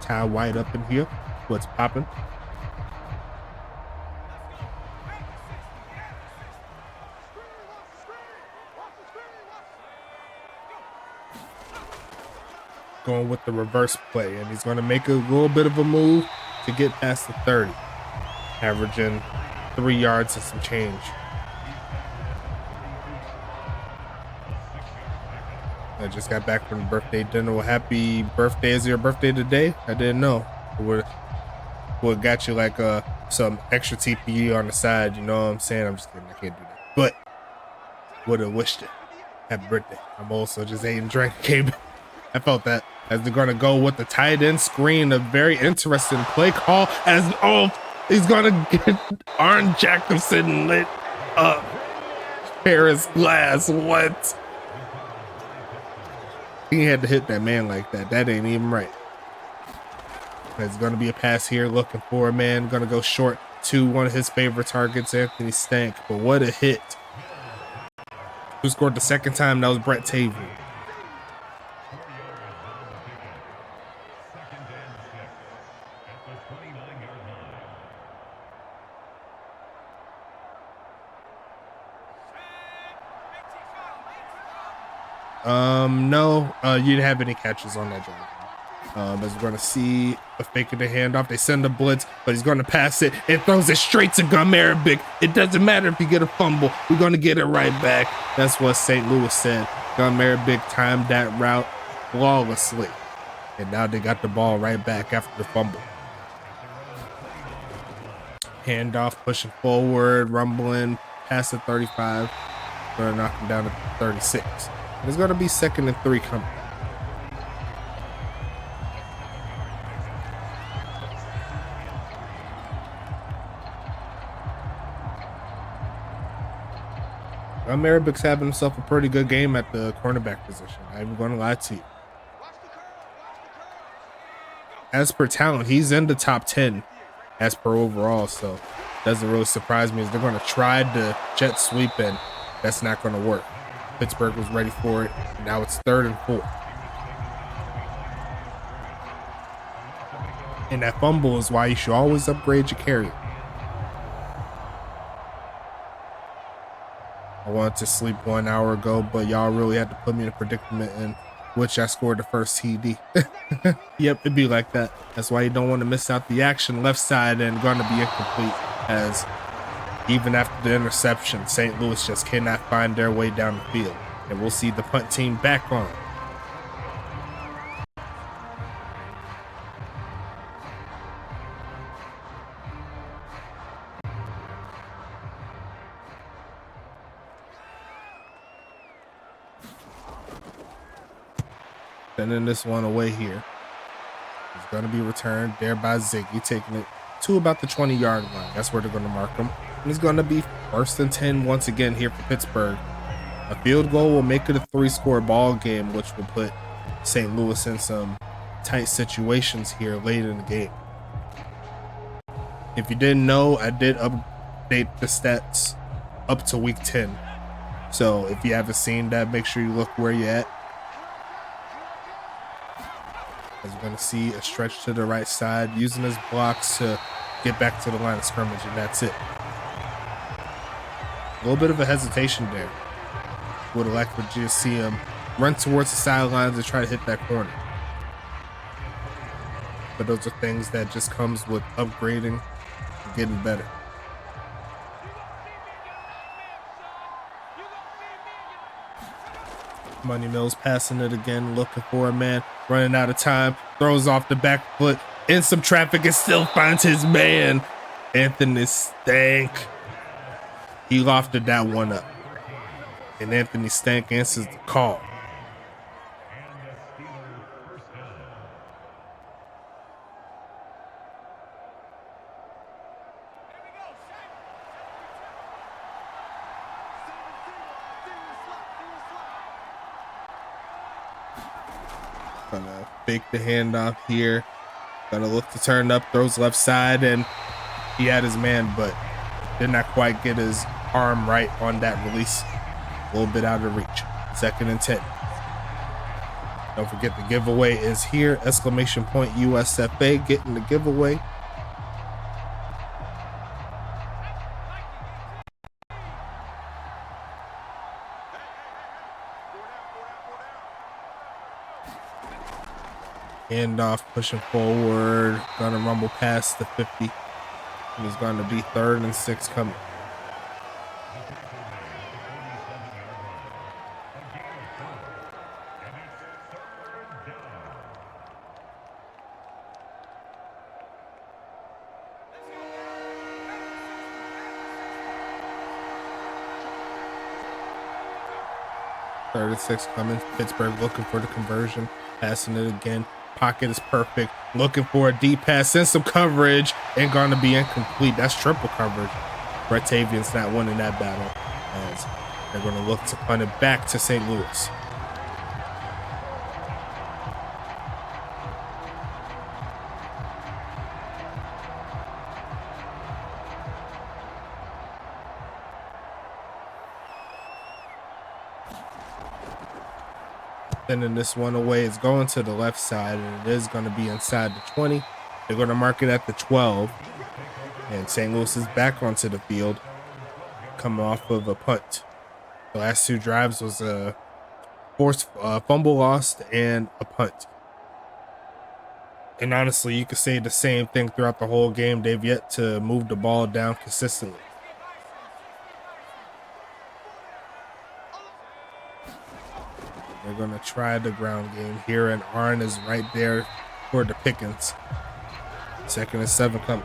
Ty White up in here. What's popping? Going with the reverse play, and he's going to make a little bit of a move to get past the 30, averaging 3 yards and some change. I just got back from the birthday dinner. Well, happy birthday. Is your birthday today? I didn't know. Would got you like some extra TPE on the side, you know what I'm saying? I'm just kidding, I can't do that, but would have wished it. Happy birthday. I'm also just ate and drank. Came. I felt that. As they're going to go with the tight end screen, a very interesting play call. As he's going to get Arn Jacobson lit up. Paris Glass, what? He had to hit that man like that. That ain't even right. There's going to be a pass here, looking for a man. Going to go short to one of his favorite targets, Anthony Stank. But what a hit! Who scored the second time? That was Brett Tavian. No, you didn't have any catches on that drive. As we're going to see a fake of the handoff. They send a blitz, but he's going to pass it and throws it straight to Gun Marabic. It doesn't matter if you get a fumble. We're going to get it right back. That's what St. Louis said. Gun Marabic timed that route flawlessly. And now they got the ball right back after the fumble. Handoff, pushing forward, rumbling, past the 35. Going to knock him down to 36. It's going to be 2nd and 3 coming. Marabic's having himself a pretty good game at the cornerback position. I'm even going to lie to you. As per talent, he's in the top 10 as per overall, so doesn't really surprise me as they're going to try the jet sweep, and that's not going to work. Pittsburgh was ready for it. Now it's 3rd and 4. And that fumble is why you should always upgrade your carrier. I wanted to sleep 1 hour ago, but y'all really had to put me in a predicament in which I scored the first TD. Yep, it'd be like that. That's why you don't want to miss out the action. Left side and going to be incomplete, as even after the interception, St. Louis just cannot find their way down the field. And we'll see the punt team back on. Sending this one away here. It's going to be returned there by Ziggy, taking it to about the 20-yard line. That's where they're going to mark him. And it's going to be 1st and 10 once again here for Pittsburgh. A field goal will make it a 3-score ball game, which will put St. Louis in some tight situations here late in the game. If you didn't know, I did update the stats up to week 10. So if you haven't seen that, make sure you look where you're at. As we're going to see a stretch to the right side, using his blocks to get back to the line of scrimmage, and that's it. A little bit of a hesitation there. Would have liked to just see him run towards the sidelines and try to hit that corner. But those are things that just comes with upgrading and getting better. Money Mills passing it again, looking for a man, running out of time, throws off the back foot, in some traffic, and still finds his man. Anthony Stank. He lofted that one up. And Anthony Stank answers the call. Gonna fake the handoff here. Gonna look to turn up, throws left side, and he had his man, but did not quite get his arm right on that release. A little bit out of reach. 2nd and 10. Don't forget the giveaway is here. Exclamation point USFA getting the giveaway. Handoff, pushing forward, gonna rumble past the 50. And it's gonna be 3rd and 6 coming. Third and 6 coming. Pittsburgh looking for the conversion, passing it again. Pocket is perfect. Looking for a deep pass, sends some coverage, and going to be incomplete. That's triple coverage. Brett Tavian's not winning that battle, as they're going to look to punt it back to St. Louis. Sending this one away. It's going to the left side, and it is going to be inside the 20. They're going to mark it at the 12. And St. Louis is back onto the field, coming off of a punt. The last 2 drives was a forced fumble lost and a punt. And honestly, you could say the same thing throughout the whole game. They've yet to move the ball down consistently. They're going to try the ground game here, and Arn is right there for the pickings. 2nd and 7 coming.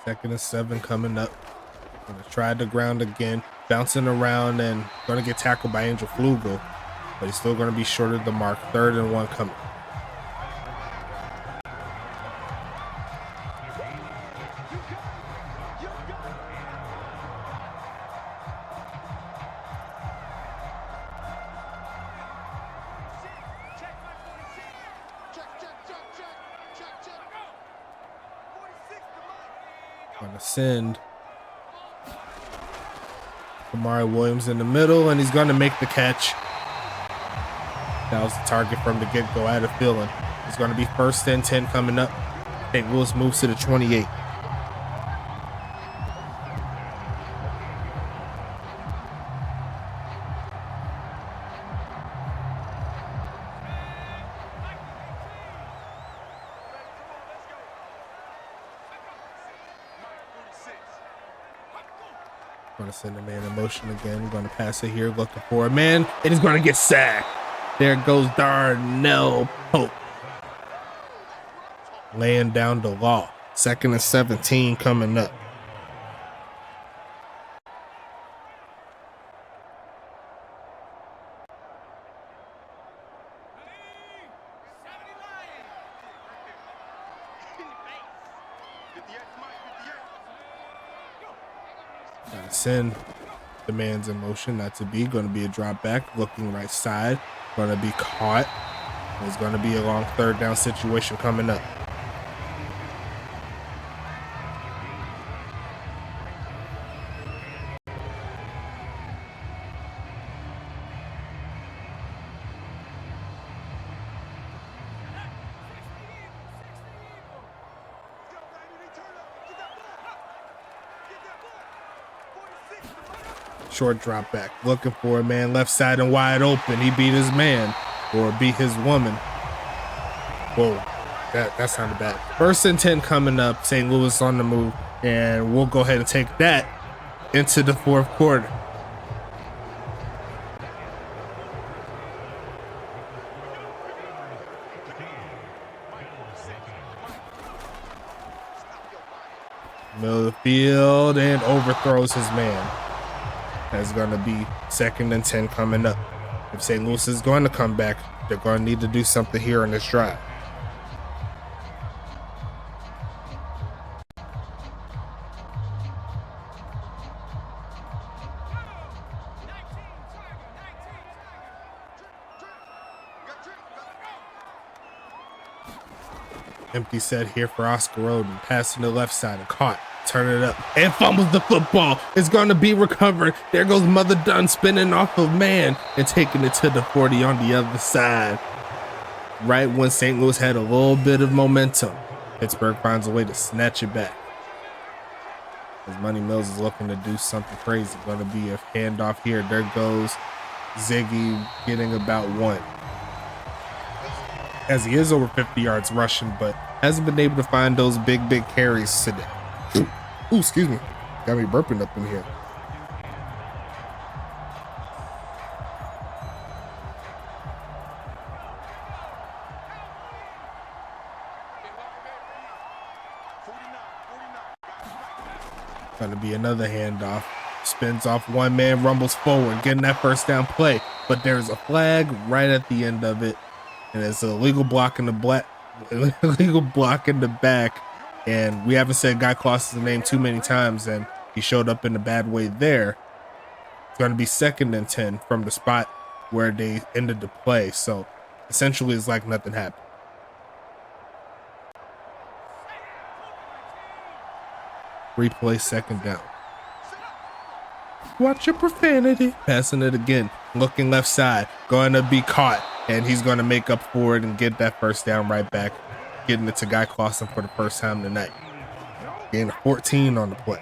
Second and 7 coming up. Gonna try the ground again, bouncing around and gonna get tackled by Angel Flugel, but he's still gonna be short of the mark. 3rd and 1 coming. Gonna send Kamari Williams in the middle, and he's going to make the catch. That was the target from the get-go. I had a feeling. It's going to be 1st and 10 coming up. St. Louis moves to the 28. Gonna send a man in motion again. We're gonna pass it here, looking for a man, and he's gonna get sacked. There goes Darnell Pope, laying down the law. 2nd and 17 coming up. Send the man's in motion, not to be. Going to be a drop back, looking right side. Going to be caught. There's going to be a long 3rd down situation coming up. Short drop back, looking for a man left side and wide open. He beat his man, or beat his woman. Whoa, that sounded bad. 1st and 10 coming up. St. Louis on the move, and we'll go ahead and take that into the 4th quarter. Middle of the field and overthrows his man. That's going to be 2nd and 10 coming up. If St. Louis is going to come back, they're going to need to do something here on this drive. Empty set here for Oscar Roden, passing the left side and caught. Turn it up and fumbles the football. It's going to be recovered. There goes Mother Dunn spinning off of man and taking it to the 40 on the other side. Right when St. Louis had a little bit of momentum, Pittsburgh finds a way to snatch it back. As Money Mills is looking to do something crazy. Going to be a handoff here. There goes Ziggy getting about 1. As he is over 50 yards rushing, but hasn't been able to find those big carries today. Ooh, excuse me. Got me burping up in here. Gonna be another handoff. Spins off one man, rumbles forward, getting that 1st down play. But there's a flag right at the end of it. And it's an illegal block in the back. And we haven't said Guy Kloss's name too many times, and he showed up in a bad way there. It's going to be 2nd and 10 from the spot where they ended the play. So essentially, it's like nothing happened. Replay 2nd down. Watch your profanity. Passing it again. Looking left side. Going to be caught. And he's going to make up for it and get that 1st down right back. Getting it to Guy Clausen for the 1st time tonight. Getting 14 on the play.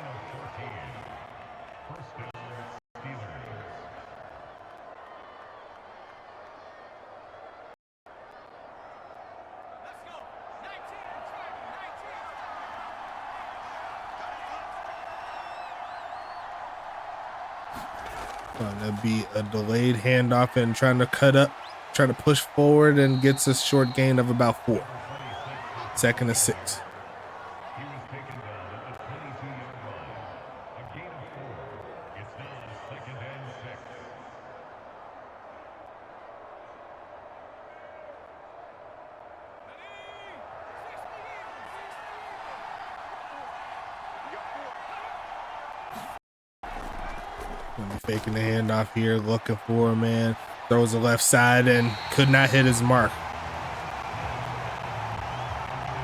Gonna be a delayed handoff and trying to cut up, trying to push forward, and gets a short gain of about 4. 2nd and 6. Faking the handoff here, looking for a man. Throws the left side and could not hit his mark.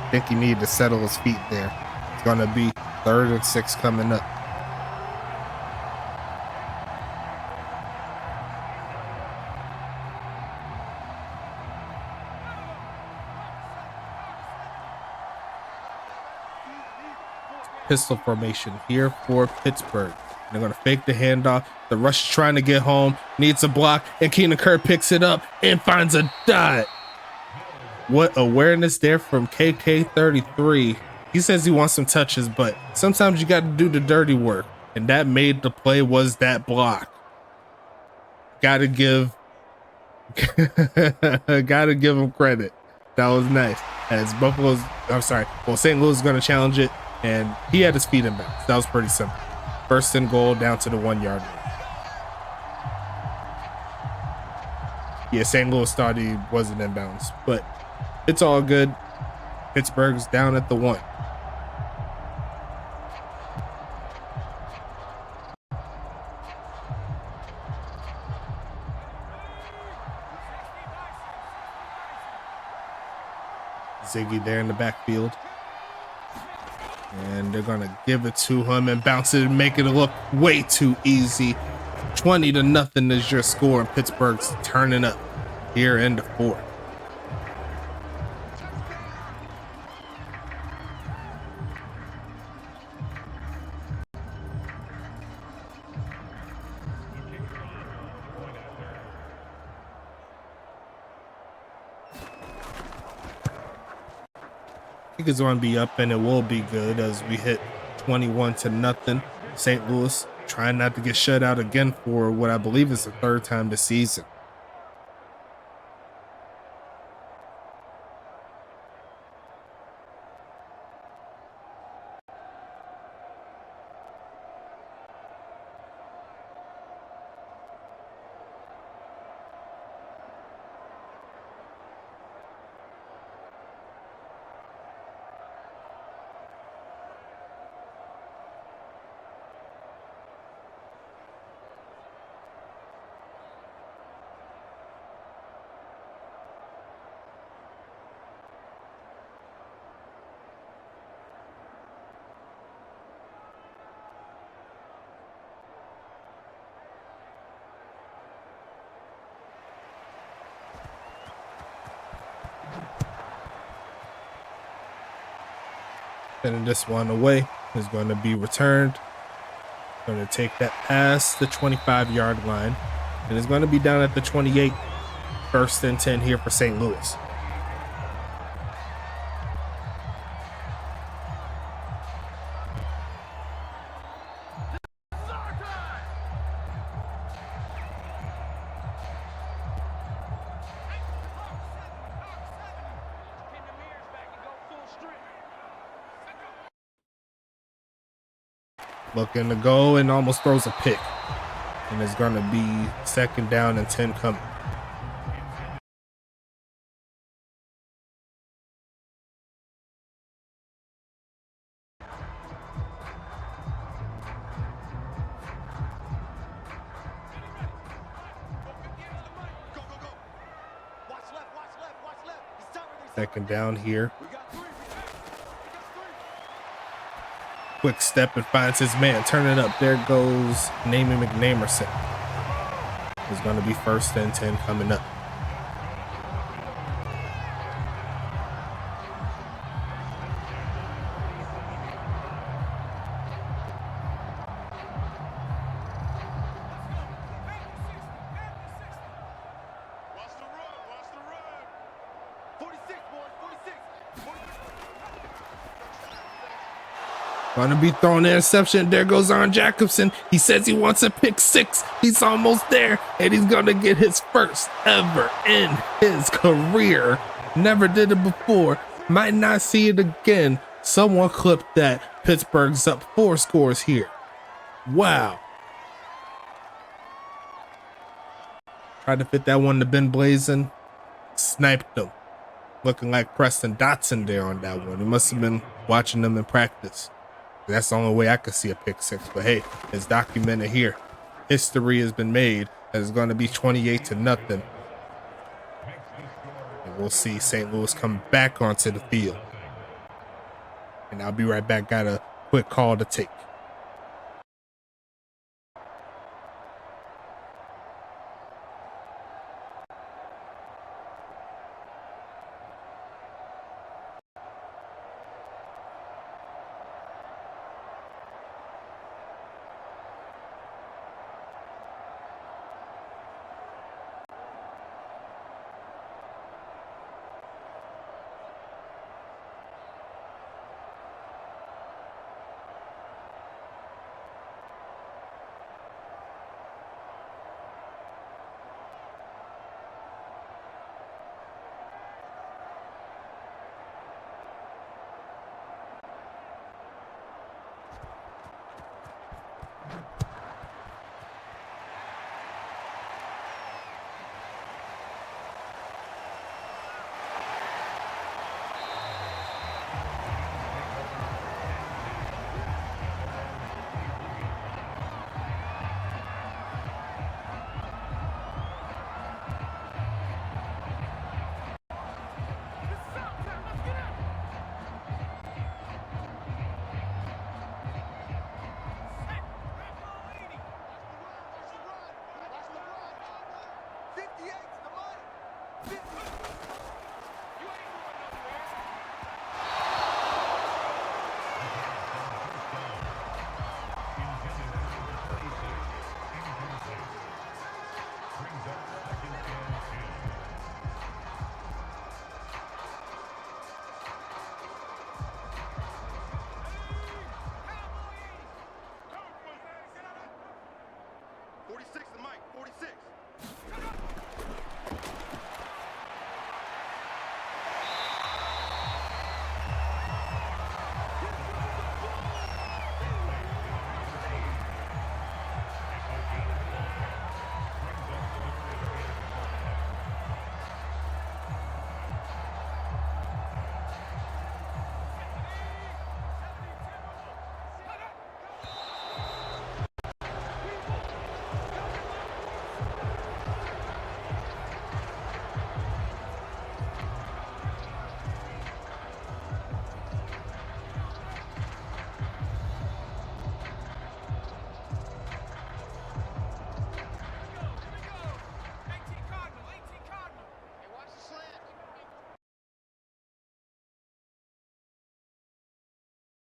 I think he needed to settle his feet there. It's going to be 3rd and 6 coming up. Pistol formation here for Pittsburgh. They're going to fake the handoff. The rush is trying to get home. Needs a block. And Keenan Kerr picks it up and finds a dot. What awareness there from KK33. He says he wants some touches, but sometimes you got to do the dirty work. and that made the play was that block. Gotta give him credit. That was nice. As St. Louis is going to challenge it, and he had his feet in bounds. That was pretty simple. First and goal down to the 1 yard line. Yeah, St. Louis thought he wasn't in bounds, but it's all good. Pittsburgh's down at the 1. Ziggy there in the backfield. And they're going to give it to him and bounce it and make it look way too easy. 20-0 is your score, and Pittsburgh's turning up here in the 4th. I think it's going to be up, and it will be good as we hit 21-0. St. Louis trying not to get shut out again for what I believe is the 3rd time this season. Sending this one away is going to be returned. Going to take that past the 25-yard line, and it's going to be down at the 28. 1st and 10 here for St. Louis. Looking to go and almost throws a pick. And it's going to be 2nd down and 10 coming. Second down here. Quick step and finds his man. Turn it up. There goes Namey McNamerson. It's going to be 1st and 10 coming up. Going to be throwing an interception. There goes Arn Jacobson. He says he wants a pick 6. He's almost there, and he's going to get his first ever in his career. Never did it before. Might not see it again. Someone clipped that. Pittsburgh's up 4 scores here. Wow. Tried to fit that one to Ben Blazin. Sniped him. Looking like Preston Dotson there on that one. He must have been watching them in practice. That's the only way I could see a pick 6. But hey, it's documented here. History has been made. It's going to be 28-0. And we'll see St. Louis come back onto the field. And I'll be right back. Got a quick call to take.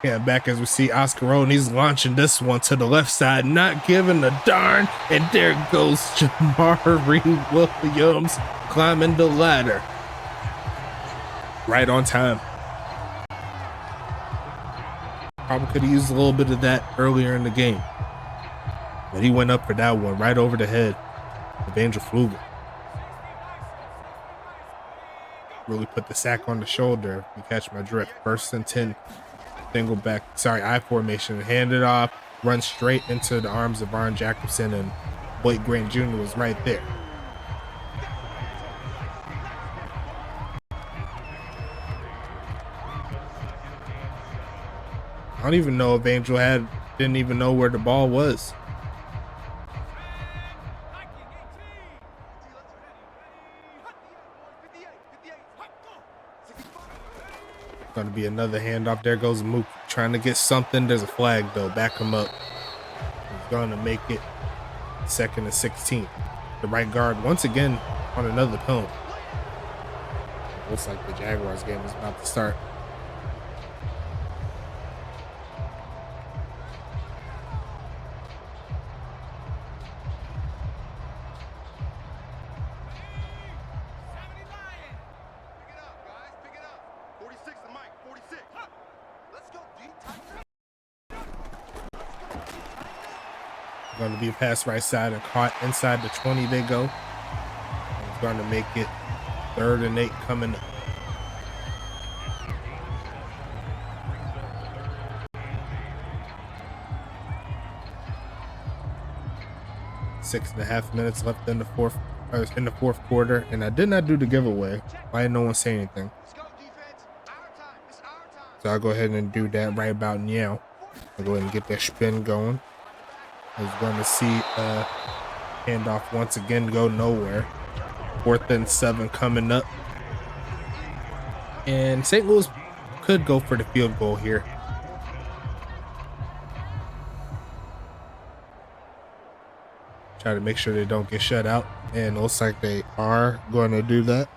Yeah, back as we see Oscarone, he's launching this one to the left side, not giving a darn. And there goes Jamari Williams climbing the ladder. Right on time. Probably could have used a little bit of that earlier in the game. But he went up for that one, right over the head of Angel Fluger. Really put the sack on the shoulder. You catch my drift. 1st and 10. Single back, I formation, hand it off, run straight into the arms of Ron Jacobson, and Blake Grant Jr. was right there. I don't even know if Angel didn't even know where the ball was. Going to be another handoff. There goes Mook trying to get something. There's a flag though. Back him up. He's going to make it 2nd and 16. The right guard once again on another penalty. Looks like the Jaguars game is about to start. Going to be a pass right side and caught inside the 20 they go. It's going to make it 3rd and 8 coming up. Six and a half minutes left in the fourth quarter, and I did not do the giveaway. Why didn't no one say anything? So I'll go ahead and do that right about now. I'll go ahead and get that spin going. I was going to see handoff once again go nowhere. 4th and 7 coming up. And St. Louis could go for the field goal here. Try to make sure they don't get shut out. And it looks like they are going to do that.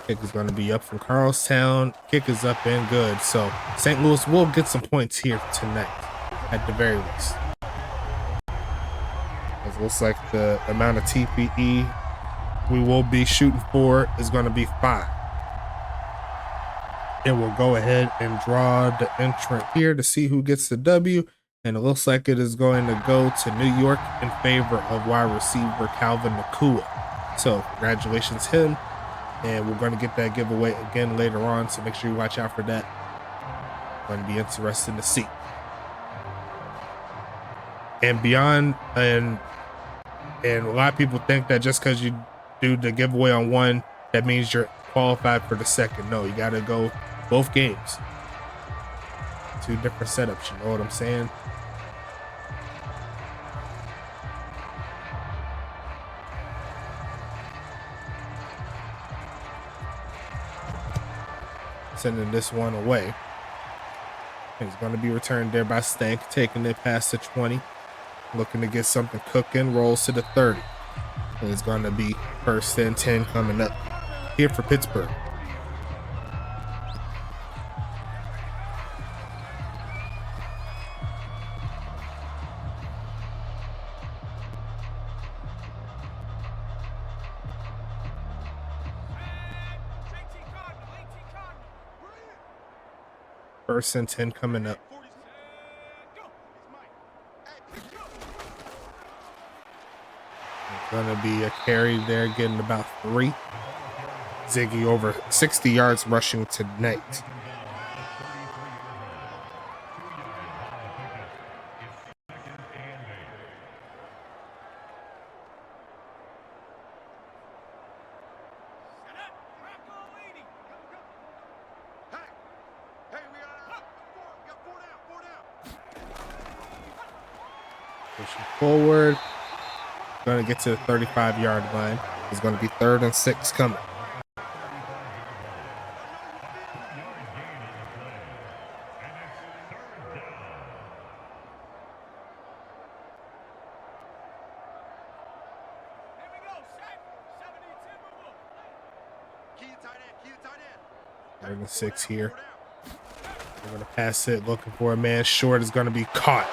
Kick is going to be up from Carlstown. Kick is up and good. So St. Louis will get some points here tonight, at the very least. It looks like the amount of TPE we will be shooting for is going to be 5. And we'll go ahead and draw the entrant here to see who gets the W. And it looks like it is going to go to New York in favor of wide receiver Calvin Nakua. So congratulations him. And we're going to get that giveaway again later on, so make sure you watch out for that. Going to be interesting to see. And beyond, and a lot of people think that just because you do the giveaway on one, that means you're qualified for the second. No, you got to go both games. 2 different setups, you know what I'm saying? Sending this one away. It's going to be returned there by Stank, taking it past the 20. looking to get something cooking, rolls to the 30. And it's going to be 1st and 10 coming up here for Pittsburgh. First and 10 coming up. It's going to be a carry there, getting about 3. Ziggy over 60 yards rushing tonight. Pushing forward. Going to get to the 35-yard line. It's going to be 3rd and 6 coming. Third and 6 here. They're going to pass it, looking for a man short. Is going to be caught.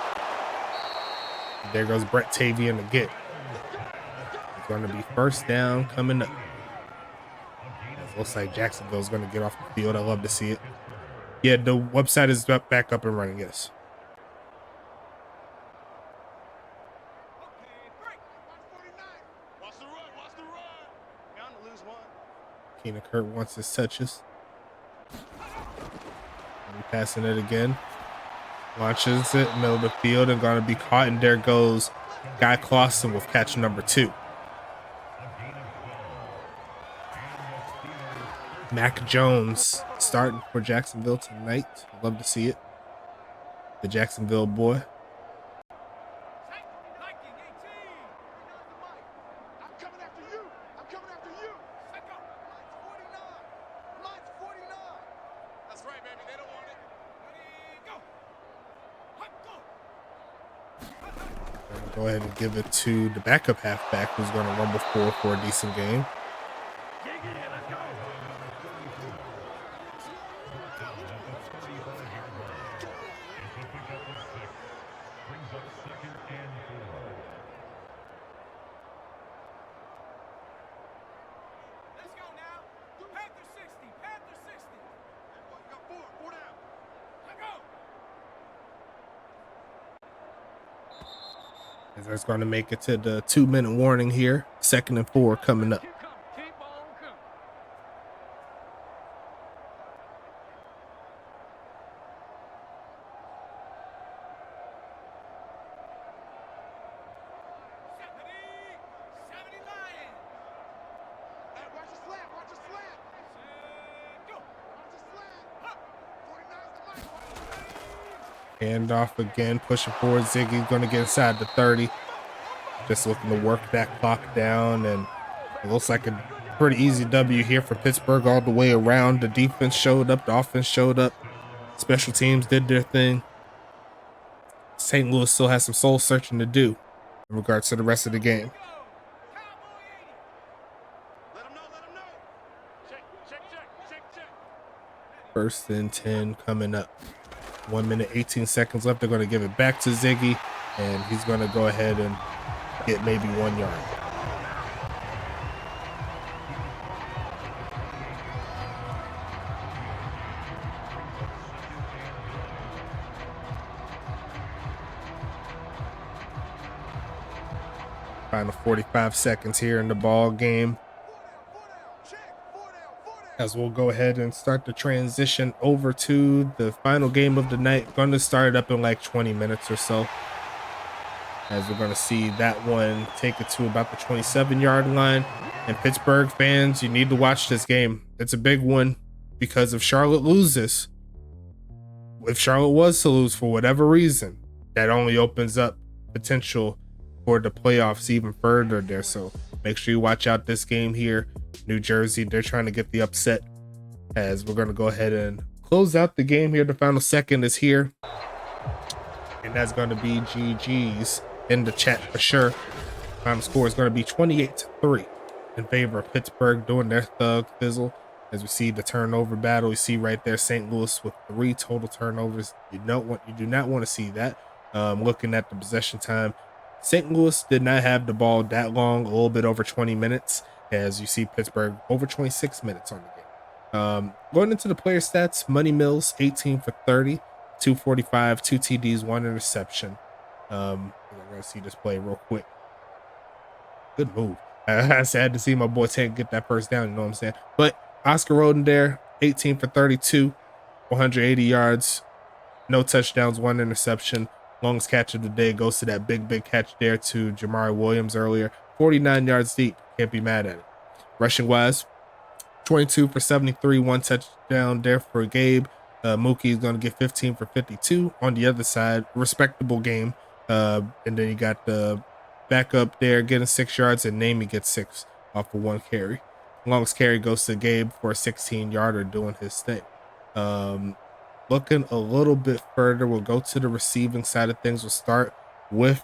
There goes Brett Tavian again. It's going to be 1st down coming up. It looks like Jacksonville's going to get off the field. I love to see it. Yeah, the website is back up and running, yes. Keenan Kurt wants his touches. Passing it again. Launches it, middle of the field, and going to be caught. And there goes Guy Clausen with catch number 2. Mac Jones starting for Jacksonville tonight. Love to see it. The Jacksonville boy. Go ahead and give it to the backup halfback, who's going to rumble forward for a decent game. As that's going to make it to the 2-minute warning here. 2nd and 4 coming up. Hand off again, pushing forward. Ziggy going to get inside the 30. Just looking to work that clock down, and it looks like a pretty easy W here for Pittsburgh all the way around. The defense showed up, the offense showed up, special teams did their thing. St. Louis still has some soul searching to do in regards to the rest of the game. First and 10 coming up. 1 minute, 18 seconds left. They're going to give it back to Ziggy, and he's going to go ahead and get maybe 1 yard. Final 45 seconds here in the ball game, as we'll go ahead and start the transition over to the final game of the night. Going to start it up in like 20 minutes or so, as we're going to see that one take it to about the 27-yard line. And Pittsburgh fans, you need to watch this game. It's a big one, because if Charlotte loses, if Charlotte was to lose for whatever reason, that only opens up potential for the playoffs even further there. So make sure you watch out this game here. New Jersey, they're trying to get the upset, as we're going to go ahead and close out the game here. The final second is here, and that's going to be GG's in the chat for sure. Final score is going to be 28-3 in favor of Pittsburgh doing their thug fizzle. As we see the turnover battle, you see right there St. Louis with 3 total turnovers. You do not want to see that. Looking at the possession time, St. Louis did not have the ball that long, a little bit over 20 minutes. As you see Pittsburgh over 26 minutes on the game. Going into the player stats, Money Mills 18 for 30, 245, 2 TDs, 1 interception. We're gonna see this play real quick. Good move. I sad to see my boy Tank get that first down, you know what I'm saying? But Oscar Roden there, 18 for 32, 180 yards, no touchdowns, 1 interception. Longest catch of the day goes to that big catch there to Jamari Williams earlier. 49 yards deep. Can't be mad at it. Rushing wise, 22 for 73, 1 touchdown there for Gabe. Mookie is going to get 15 for 52. On the other side, respectable game. And then you got the backup there getting 6 yards, and Namey gets 6 off of 1 carry. Longest carry goes to Gabe for a 16-yarder doing his thing. Looking a little bit further, we'll go to the receiving side of things. We'll start with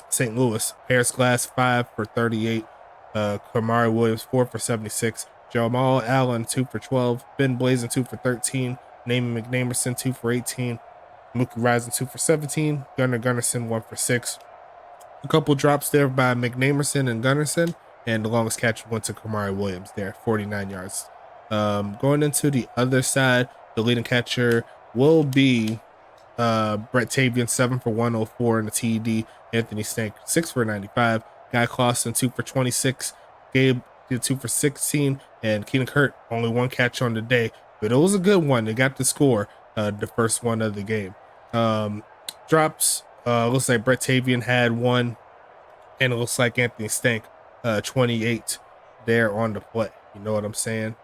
St. Louis. Paris Glass 5 for 38. Kamari Williams 4 for 76. Jamal Allen 2 for 12. Ben Blazin 2 for 13. Namey McNamerson 2 for 18. Mookie Rising 2 for 17. Gunnarsson 1 for 6. A couple drops there by McNamerson and Gunnarsson, and the longest catch went to Kamari Williams there, 49 yards. Going into the other side, the leading catcher will be Brett Tavian, 7 for 104 in the TD. Anthony Stank 6 for 95. Guy Clausen 2 for 26. Gabe did 2 for 16, and Keenan Kurt only 1 catch on the day, but it was a good one. They got the score, the first one of the game. Drops. Looks like Brett Tavian had 1, and it looks like Anthony Stank 28 there on the play. You know what I'm saying?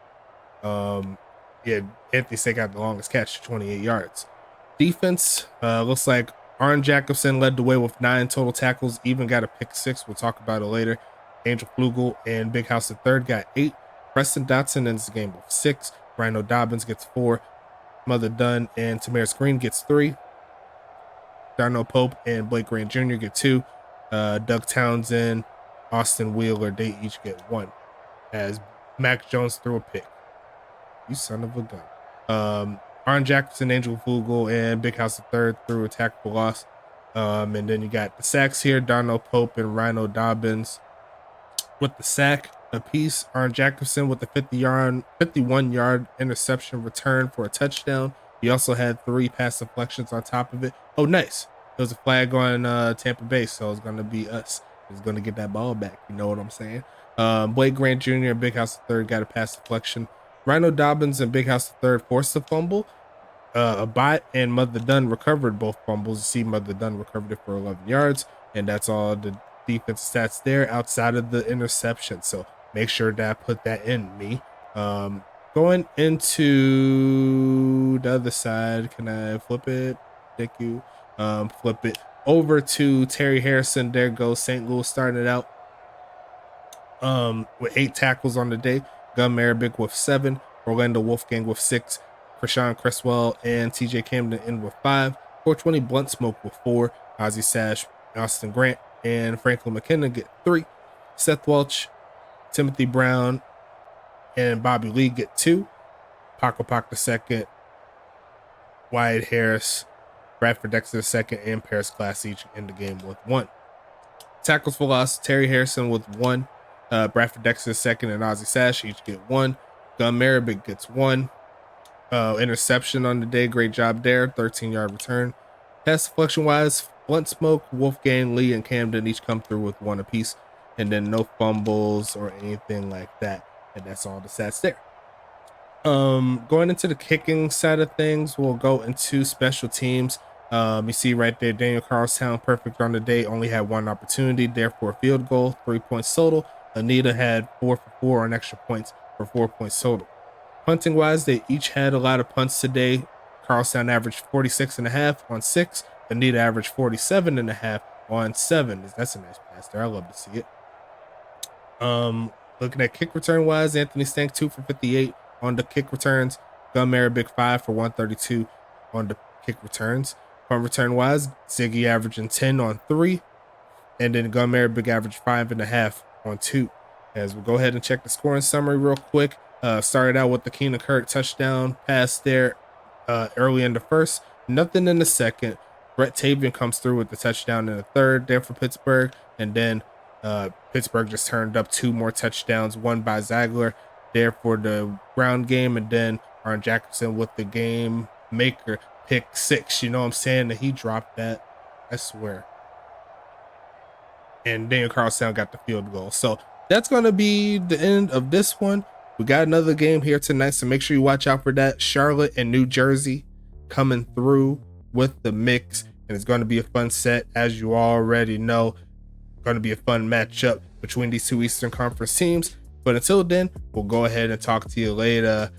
Yeah, Anthony Stank got the longest catch, 28 yards. Defense, looks like Arn Jacobson led the way with 9 total tackles, even got a pick 6. We'll talk about it later. Angel Flugel and Big House III got 8. Preston Dotson ends the game with 6. Rhino Dobbins gets 4. Mother Dunn and Tamaris Green gets 3. Darnell Pope and Blake Grant Jr. get 2. Doug Townsend, Austin Wheeler, they each get 1. As Mac Jones threw a pick. You son of a gun. Arn Jackson, Angel Flugel, and Big House III threw a tackle for loss. And then you got the sacks here. Darnell Pope and Rhino Dobbins with the sack apiece. Arn Jacobson with the 51-yard interception return for a touchdown. He also had 3 pass deflections on top of it. Oh, nice. There was a flag on Tampa Bay, so it's going to be us. It's going to get that ball back. You know what I'm saying? Blake Grant Jr. and Big House III got a pass deflection. Rhino Dobbins and Big House III forced a fumble. Abbott and Mother Dunn recovered both fumbles. You see Mother Dunn recovered it for 11 yards, and that's all the defense stats there outside of the interception. So make sure that I put that in me. Going into the other side, can I flip it? Thank you. Flip it over to Terry Harrison. There goes St. Louis starting it out with 8 tackles on the day. Gun Marabic with 7. Orlando Wolfgang with 6. Krishan Cresswell and TJ Camden in with 5. 420 Blunt Smoke with 4. Ozzie Sash, Austin Grant, and Franklin McKinnon get 3. Seth Welch, Timothy Brown, and Bobby Lee get 2. Paco Pac II, Wyatt Harris, Bradford Dexter II, and Paris Glass each in the game with 1. Tackles for loss, Terry Harrison with 1. Bradford Dexter II and Ozzie Sash each get 1. Gun Marabic gets 1. Interception on the day, great job there. 13-yard return. Pass deflection wise, Blunt Smoke, Wolfgang, Lee, and Camden each come through with 1 apiece, and then no fumbles or anything like that. And that's all the stats there. Going into the kicking side of things, we'll go into special teams. You see right there, Daniel Carlstown, perfect on the day, only had 1 opportunity, therefore a field goal, 3 points total. Anita had 4 for 4 on extra points for 4 points total. Punting wise, they each had a lot of punts today. Carlstown averaged 46.5 on 6. Anita averaged 47.5 on 7. That's a nice pass there. I love to see it. Looking at kick return wise, Anthony Stank 2 for 58 on the kick returns. Gun Marabic 5 for 132 on the kick returns. Punt return wise, Ziggy averaging 10 on 3. And then Gunmary Big average 5.5 on 2. As we'll go ahead and check the scoring summary real quick. Started out with the Keenan Kirk touchdown pass there early in the first. Nothing in the second. Brett Tavian comes through with the touchdown in the third there for Pittsburgh. And then Pittsburgh just turned up 2 more touchdowns, one by Ziegler there for the ground game. And then Aaron Jackson with the game maker pick 6. You know what I'm saying? That he dropped that. I swear. And Daniel Carlstown got the field goal. So that's going to be the end of this one. We got another game here tonight, so make sure you watch out for that. Charlotte and New Jersey coming through with the mix, and it's going to be a fun set, as you already know. Going to be a fun matchup between these 2 Eastern Conference teams. But until then, we'll go ahead and talk to you later.